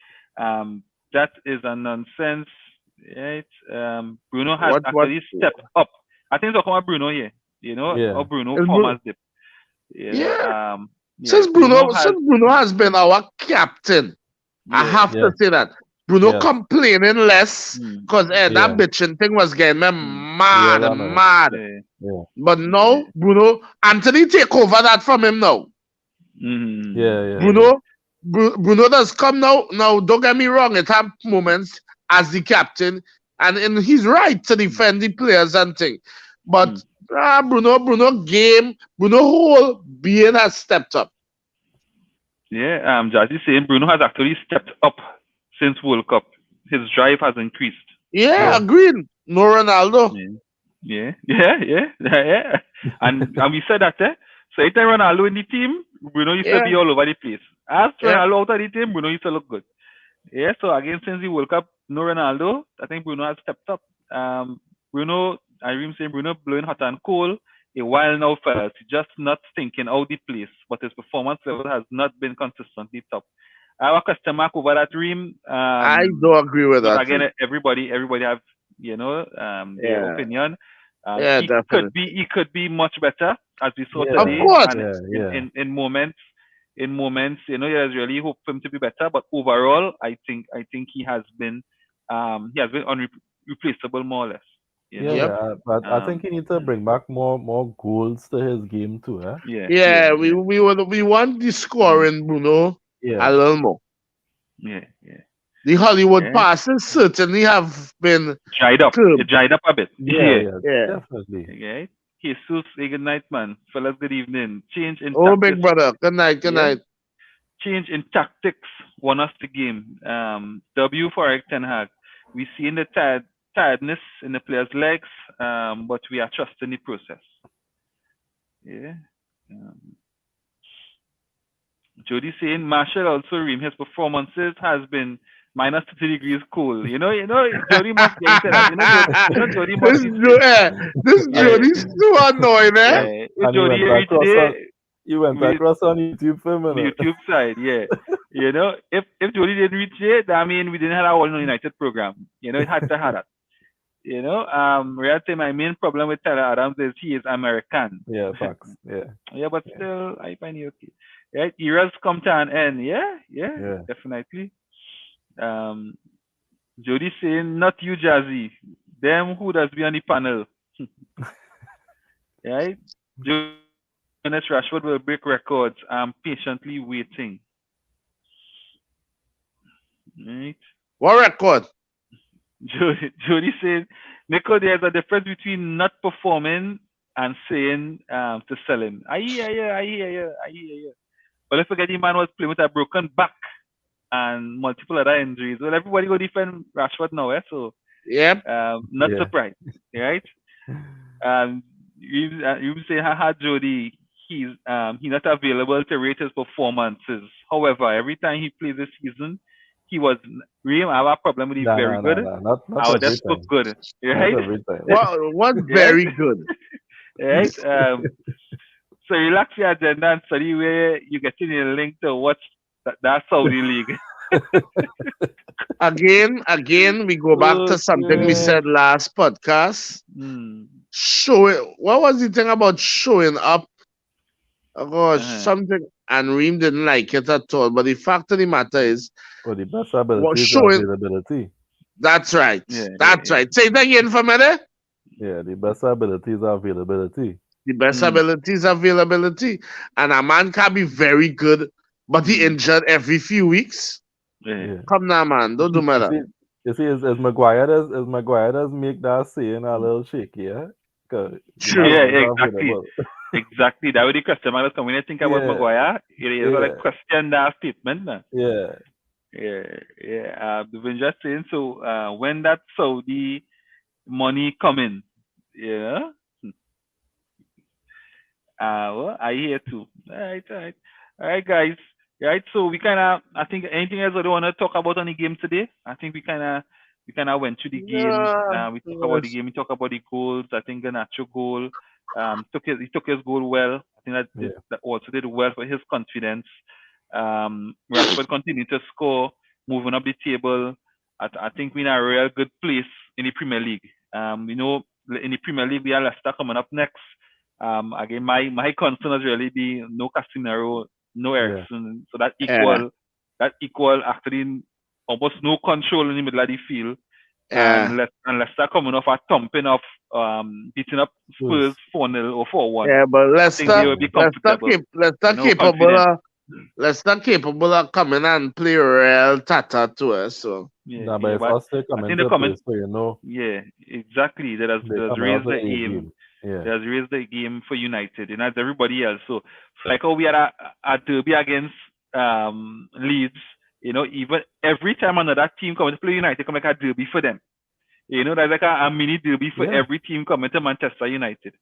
That is a nonsense, right? Bruno has actually stepped up. I think it's talking about Bruno here, or Bruno former dip. Yeah. Since Bruno has been our captain, I have to say that. Bruno complaining less because that bitching thing was getting me mad. Yeah. But now, Bruno, Anthony take over that from him now. Bruno does come now. Now, don't get me wrong, it have moments as the captain, and he's right to defend the players and thing. But Bruno whole being has stepped up. Yeah, Jazzy saying Bruno has actually stepped up since World Cup. His drive has increased. Yeah, agreed. No Ronaldo. Yeah. And we said that, So anytime Ronaldo in the team, Bruno used to be all over the place. As Ronaldo out of the team, Bruno used to look good. Yeah, so again, since the World Cup, no Ronaldo, I think Bruno has stepped up. Bruno, I remember saying Bruno blowing hot and cold a while now, fellas. He's just not thinking out the place, but his performance level has not been consistently top. I have a question mark over that Reem. I don't agree with that. Again, everybody have their opinion. He could be much better, as we saw today. Of course. In moments, there's really hope for him to be better. But overall, I think he has been unreplaceable more or less. But I think he needs to bring back more goals to his game too. We want the scoring, Bruno. A little more. Yeah. The Hollywood passes certainly have been dried up. curbed. It dried up a bit. Yeah, definitely. Okay. Jesus, say good night, man. Fellas, good evening. Change in Oh, big tactics. brother. Good night. Good Yeah. night. Change in tactics won us the game. W for Eric Ten Hag. We see in the tiredness in the players' legs, but we are trusting the process. Yeah. Jody saying Marshall also ream his performances has been minus 30 degrees cool. Jody must get into that. Jody must get into This yeah, Jody's so annoying, eh? yeah. And Jody reach there he went with across on YouTube film, the YouTube side, yeah. If Jody didn't reach it, I mean we didn't have our All United program. It had to have that. Reality, my main problem with Tyler Adams is he is American. Yeah, facts. Yeah. Yeah, but still, I find it okay. Right? Eras come to an end. Yeah, definitely. Jody saying, not you, Jazzy. Them who does be on the panel. Right? Jonas Rashford will break records. I'm patiently waiting. Right? What record? Jody says, Nico, there's a difference between not performing and saying to sell him. I hear you. But let's forget the man was playing with a broken back and multiple other injuries. Well, everybody go defend Rashford now, so Yep. not surprised, right? You say, haha, Jody, he's not available to rate his performances. However, every time he plays this season, he was really have a problem with very good. Not Our just look good, right? Not every time. What's very good? Right? So relax your agenda and study where you get in a link to watch that Saudi league. Again, we go back to something we said last podcast. What was the thing about showing up? Oh gosh, something, and Reem didn't like it at all. But the fact of the matter is, the best ability is availability. That's right. Yeah, That's right. Say that again for me there. Yeah, the best ability is availability. The best ability is availability. And a man can be very good, but he injured every few weeks. Yeah. Come now, man. Don't do matter. You see, as Maguire does make that saying a little shaky, yeah? True. Yeah, exactly. That would be the question. I was coming to think about Maguire. It is a question that statement. Man. Yeah. The been just saying, so when that Saudi money come in, yeah. Well, I hear too. All right, guys. Right, so we I think anything else I don't want to talk about on the game today. I think we kind of went through the game. We talked about the game. We talked about the goals. I think the Nacho goal, he took his goal well. I think that also did well for his confidence. Rashford continued to score, moving up the table. I think we're in a real good place in the Premier League. In the Premier League we have Leicester coming up next. Again, my concern has really been no Casemiro, no Eriksen, so that equal actually almost no control in the middle of the field. And Leicester coming off a thumping of beating up Spurs 4-0 or 4-1. Yeah, but Leicester capable of coming and play real tata to us. So but if us they come into play, so yeah, exactly. That has raised the aim. Yeah. They has raised the game for United, and as everybody else. So like how we had a derby against Leeds, even every time another team comes to play United, come like a derby for them. There's like a mini derby for every team coming to Manchester United.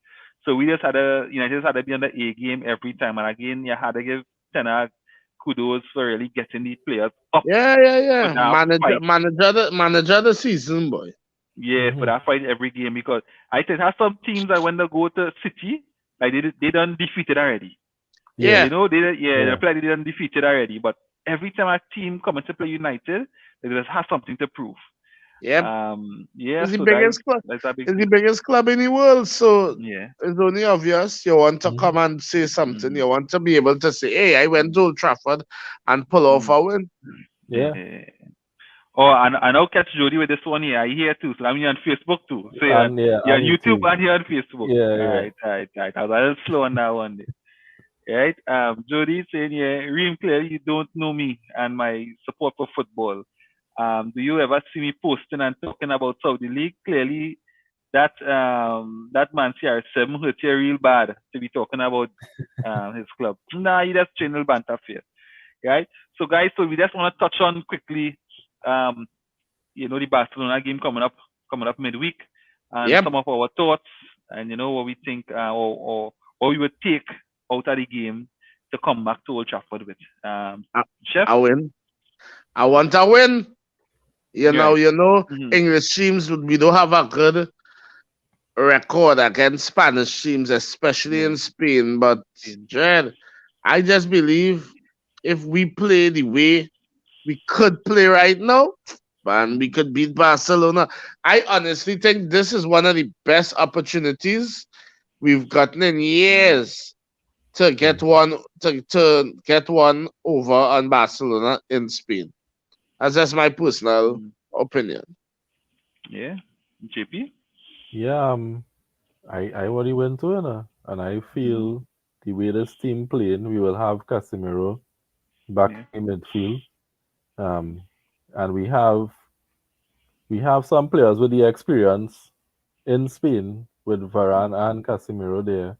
So we just United had to be on the A game every time, and again, you had to give Ten Hag kudos for really getting the players up. Yeah. Manager the season, boy. Yeah, for that fight every game, because I think have some teams that when they go to City, like they done defeated already. Yeah. They play they done defeated already. But every time a team comes to play United, they just have something to prove. Yep. It's the biggest club in the world, so it's only obvious you want to come and say something. You want to be able to say, "Hey, I went to Old Trafford and pull off a win." Yeah. Oh, and I'll catch Jody with this one here. I hear too. So I'm here on Facebook too. So you're on YouTube and here on Facebook. Yeah. Right. I was a little slow on that one day. Right. Jody saying, Reem, clearly you don't know me and my support for football. Do you ever see me posting and talking about Saudi League? Clearly that man CR7 hurt you real bad to be talking about his club. Nah, he just channel banter fair, right? So guys, so we just want to touch on quickly, the Barcelona game coming up midweek, and Yep. some of our thoughts, and what we think, or what we would take out of the game to come back to Old Trafford with. Chef, I win. I want to win. Mm-hmm. English teams, we don't have a good record against Spanish teams, especially in Spain. But Jed, I just believe if we play the way we could play right now, man, we could beat Barcelona. I honestly think this is one of the best opportunities we've gotten in years to get to get one over on Barcelona in Spain. That's just my personal opinion. Yeah, JP. Yeah, I already went to it, and I feel the way this team playing, we will have Casemiro back in midfield. Um, and we have some players with the experience in Spain with Varane and Casemiro there,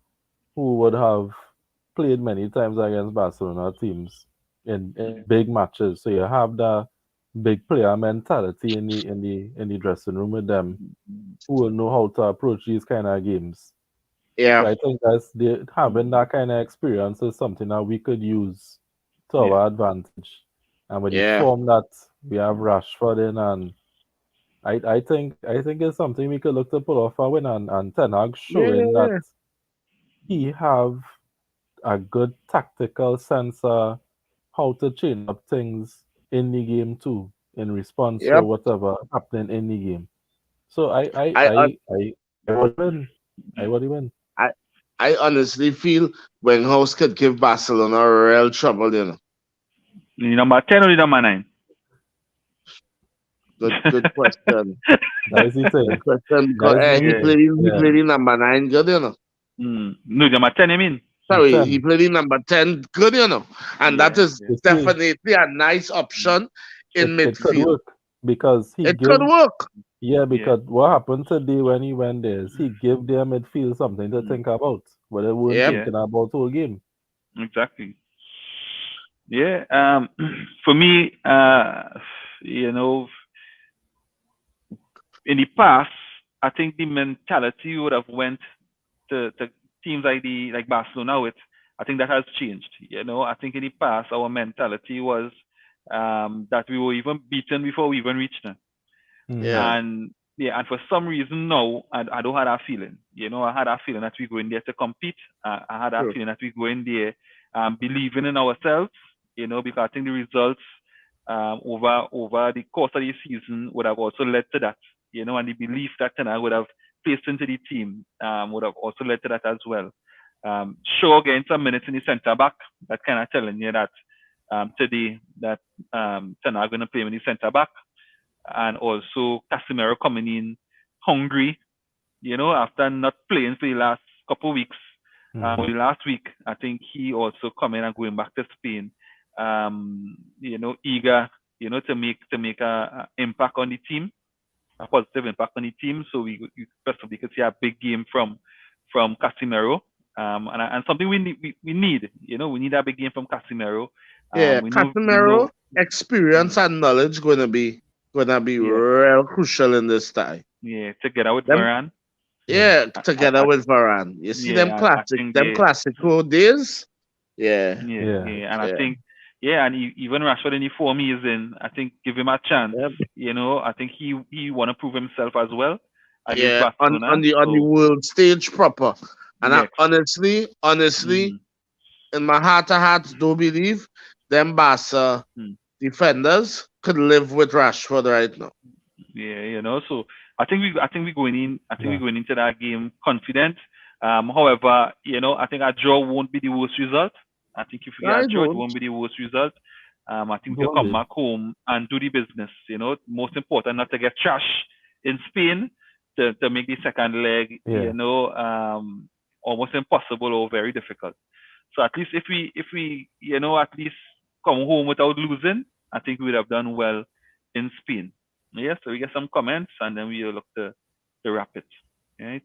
who would have played many times against Barcelona teams in big matches. So you have the big player mentality in the dressing room with them, who will know how to approach these kind of games. So Yeah, I think having that kind of experience is something that we could use to our advantage. And with the yeah, form that we have Rashford in, and I think it's something we could look to pull off a win, and Ten Hag yeah, showing that yeah. he have a good tactical sense of how to change up things in the game too, in response to Yep. whatever happening in the game. So I I I I I, I would win. I would win. I I honestly feel Weghorst could give Barcelona real trouble. The number 10 or the number 9? Good question. That is the Good thing. question That because is he maybe played he yeah. played in number 9 good. No, number 10, I mean. Sorry, he 10. played in number 10 good. And that Yeah. is You see, definitely a nice option in it could midfield. work because he It could give work. Yeah. because what happened today when he went there is he gave their midfield something to think about, but they weren't Yep. Yeah. thinking about whole game. Exactly. Yeah. For me, in the past, I think the mentality would have went to teams like Barcelona with. I think that has changed. I think in the past our mentality was that we were even beaten before we even reached them. Yeah. And and for some reason now I don't have that feeling. I had that feeling that we go in there to compete. I had that True. feeling that we go in there believing in ourselves. Because I think the results over the course of the season would have also led to that. And the belief that I would have placed into the team would have also led to that as well. Sure, getting some minutes in the centre back, that kind of telling you that today that Ten Hag going to play in the centre back, and also Casemiro coming in hungry, after not playing for the last couple of weeks. Or the last week, I think he also coming and going back to Spain, eager, to make a impact on the team, a positive impact on the team. So we possibly could see a big game from Casemiro, and something we need. We need, we need a big game from Casemiro. Yeah. We know, Casemiro experience and knowledge gonna be yeah, real crucial in this tie. yeah, together with Them Varane. Yeah, I together with Varane. You see them Yeah, I think them they, classical days? Yeah. yeah, Yeah. yeah, and I Yeah. think, and even Rashford in the form he is in, I think give him a chance. Yep. I think he want to prove himself as well against Yeah. On Barcelona. the So world stage proper. And I yes, honestly, mm, in my heart of hearts, do believe them Barca mm, defenders could live with Rashford right now. yeah, So I think we going in. I think we Yeah. going into that game confident. However, I think a draw won't be the worst result. I think if we get a I draw, it don't. won't be the worst result. I think to Don't come be. back home and do the business. Most important not to get trash in Spain to make the second leg. Yeah. Almost impossible or very difficult. So at least if we at least come home without losing, I think we would have done well in Spain. Yeah. So we get some comments and then we'll look to wrap it. right?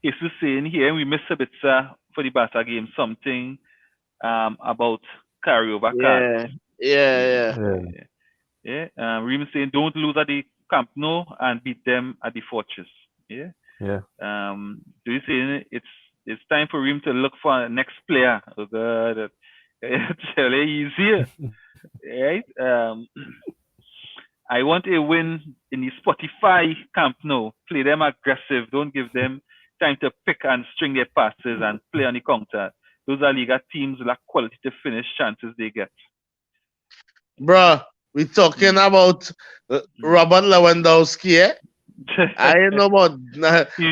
It's the saying here we missed a bit for the Barca game something about carryover cards. Yeah, yeah. Yeah. Yeah. Reem saying don't lose at the Camp Nou and beat them at the Fortress. Yeah. Yeah. Do you say it's time for Reem to look for a next player? Oh God, it's really easier, right? I want a win in the Spotify Camp Nou. Play them aggressive. Don't give them time to pick and string their passes and play on the counter. Those are Liga teams lack quality to finish chances they get. Bruh, we talking about Robert Lewandowski, eh? I ain't know about.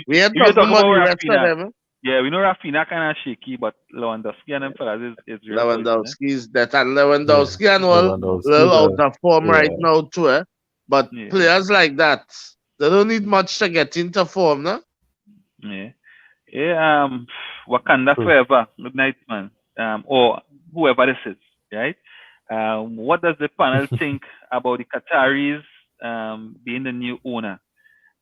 We ain't If you're talking talking about about the rest of Rafinha, them. Eh? yeah, we know Rafinha kind of shaky, but Lewandowski and them fellas is real good. Lewandowski's that, and Lewandowski and all Lewandowski, little out of form yeah. right now too, eh? But Yeah. players like that, they don't need much to get into form, no? Yeah. Yeah, Wakanda True. forever. Good night, man. Or whoever this is, right? What does the panel think about the Qataris being the new owner?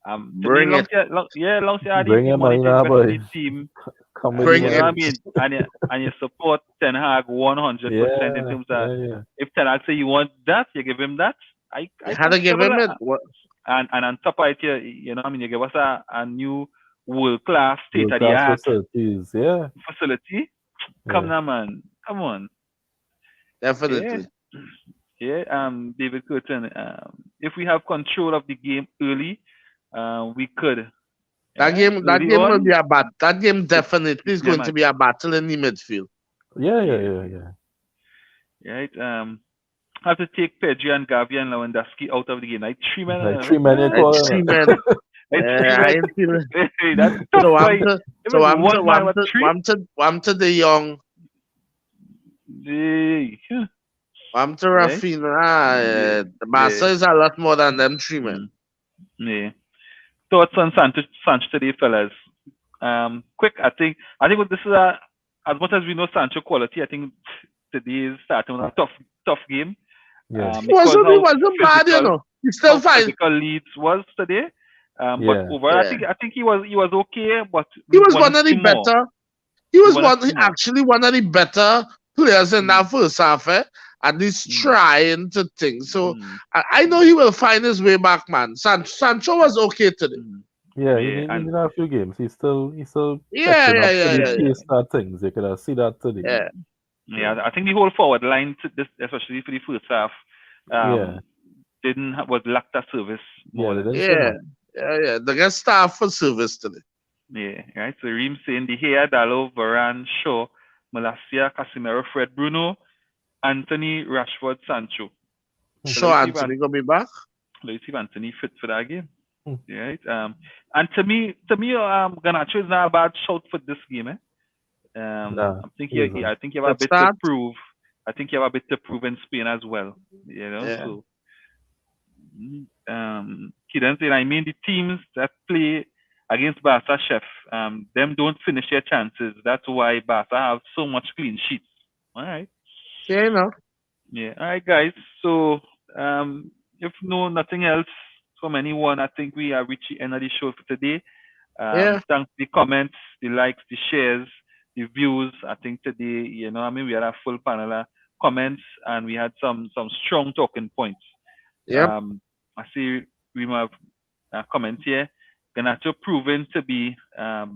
To me, Bring it. long you are Bring the him money in, to invest boy. in the team, Come with Bring the you know what I it. mean? And you support Ten Hag 100% in Yeah, terms of yeah. if Ten Hag say you want that, you give him that. I You had to give comfortable him it. What? and on top of it, you know what I mean, you give us a new world class state of the World-class art facilities, yeah. facility. Come now, man. Come on. Yeah. Definitely. Yeah. David Curtin. If we have control of the game early, we could. That Yeah, game early will on. be a battle. That game definitely is Yeah, going to man. be a battle in the midfield. Yeah. Right. I have to take Pedri and Gavi and Lewandowski out of the game. Like 3 men. Like 3 minutes. Like 3 men. Like 3 I men. ain't feeling. Hey, that's tough. So Like, if it's one man with 3, I'm to the young. yeah. I'm to Right? Rafinha. The Barca is a lot more than them 3 men. Yeah. Thoughts on Sancho today, fellas? Quick. I think this is as much as we know Sancho quality. I think today is starting with a tough game. Yeah. He wasn't bad, you know. He's still how fine. physical Leeds was today. But Yeah. overall, I think he was okay. But He was one of the better. He was actually one of the better players in that first half, eh? At least trying to think. So I know he will find his way back, man. Sancho was okay today. Yeah, he needed a few games. He's still Yeah. things. You could see that today. Yeah, I think the whole forward line, especially for the first half, was lacked that service more. Yeah. They got staff for service today. Yeah, right. So Reem saying De Gea, Dalot, Varane, Shaw, Malacia, Casemiro, Fred, Bruno, Anthony, Rashford, Sancho. Sure, Anthony gonna be back. Let's see if Anthony fit for that game. Right. And to me, Garnacho is not a bad shout for this game. I think you have a bit to prove. I think you have a bit to prove in Spain as well. You know. Yeah. So, Kidan saying, I mean, the teams that play against Barca, chef, them don't finish their chances. That's why Barca have so much clean sheets. All right. Yeah, you know. Yeah. All right, guys. So, if nothing else from anyone, I think we have reached the end of the show for today. Thanks for the comments, the likes, the shares, the views. I think today, you know, I mean, we had a full panel of comments and we had some strong talking points. Yeah. I see we have a comment here. Garnacho proven to be a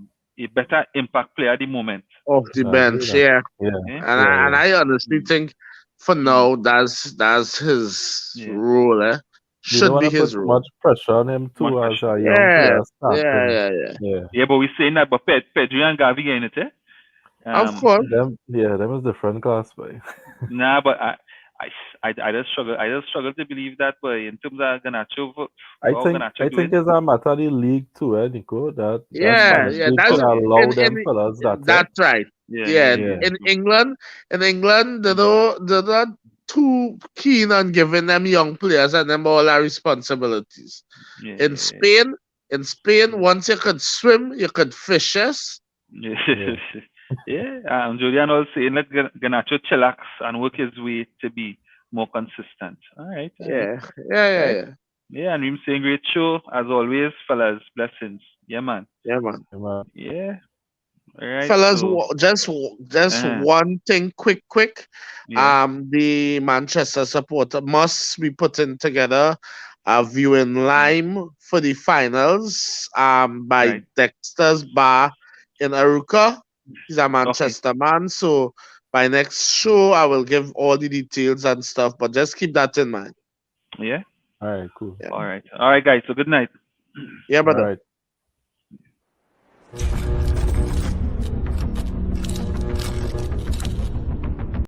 better impact player at the moment. Off the bench, yeah. And I honestly think for now that's his role, eh? Should be his role. Much pressure on him too as a young player. Yeah, but we're saying that, but Pedri and Gavi getting it, eh? Of course. Them is different class, boy. Nah, but I just struggle to believe that, but in terms of Garnacho, I think it's a matter of the league too, eh, Nico? That's allow them fellas. That's right. Yeah. In England, they're not too keen on giving them young players and them all our responsibilities. In Spain, once you could swim, you could fish. Yes. Julian was saying let Garnacho chillax and work his way to be more consistent. All right. Yeah. Yeah, and him saying great show as always, fellas. Blessings. Yeah, man. Yeah, man. Yeah. All right. Fellas, So, just uh, one thing, quick. yeah. The Manchester supporter must be putting together a viewing line for the finals. By Right. Dexter's Bar in Aruka. He's a Okay. Manchester man, so by next show I will give all the details and stuff. But just keep that in mind. Yeah. All right, cool. Yeah, All right. All right, guys. So good night. yeah, All brother. right.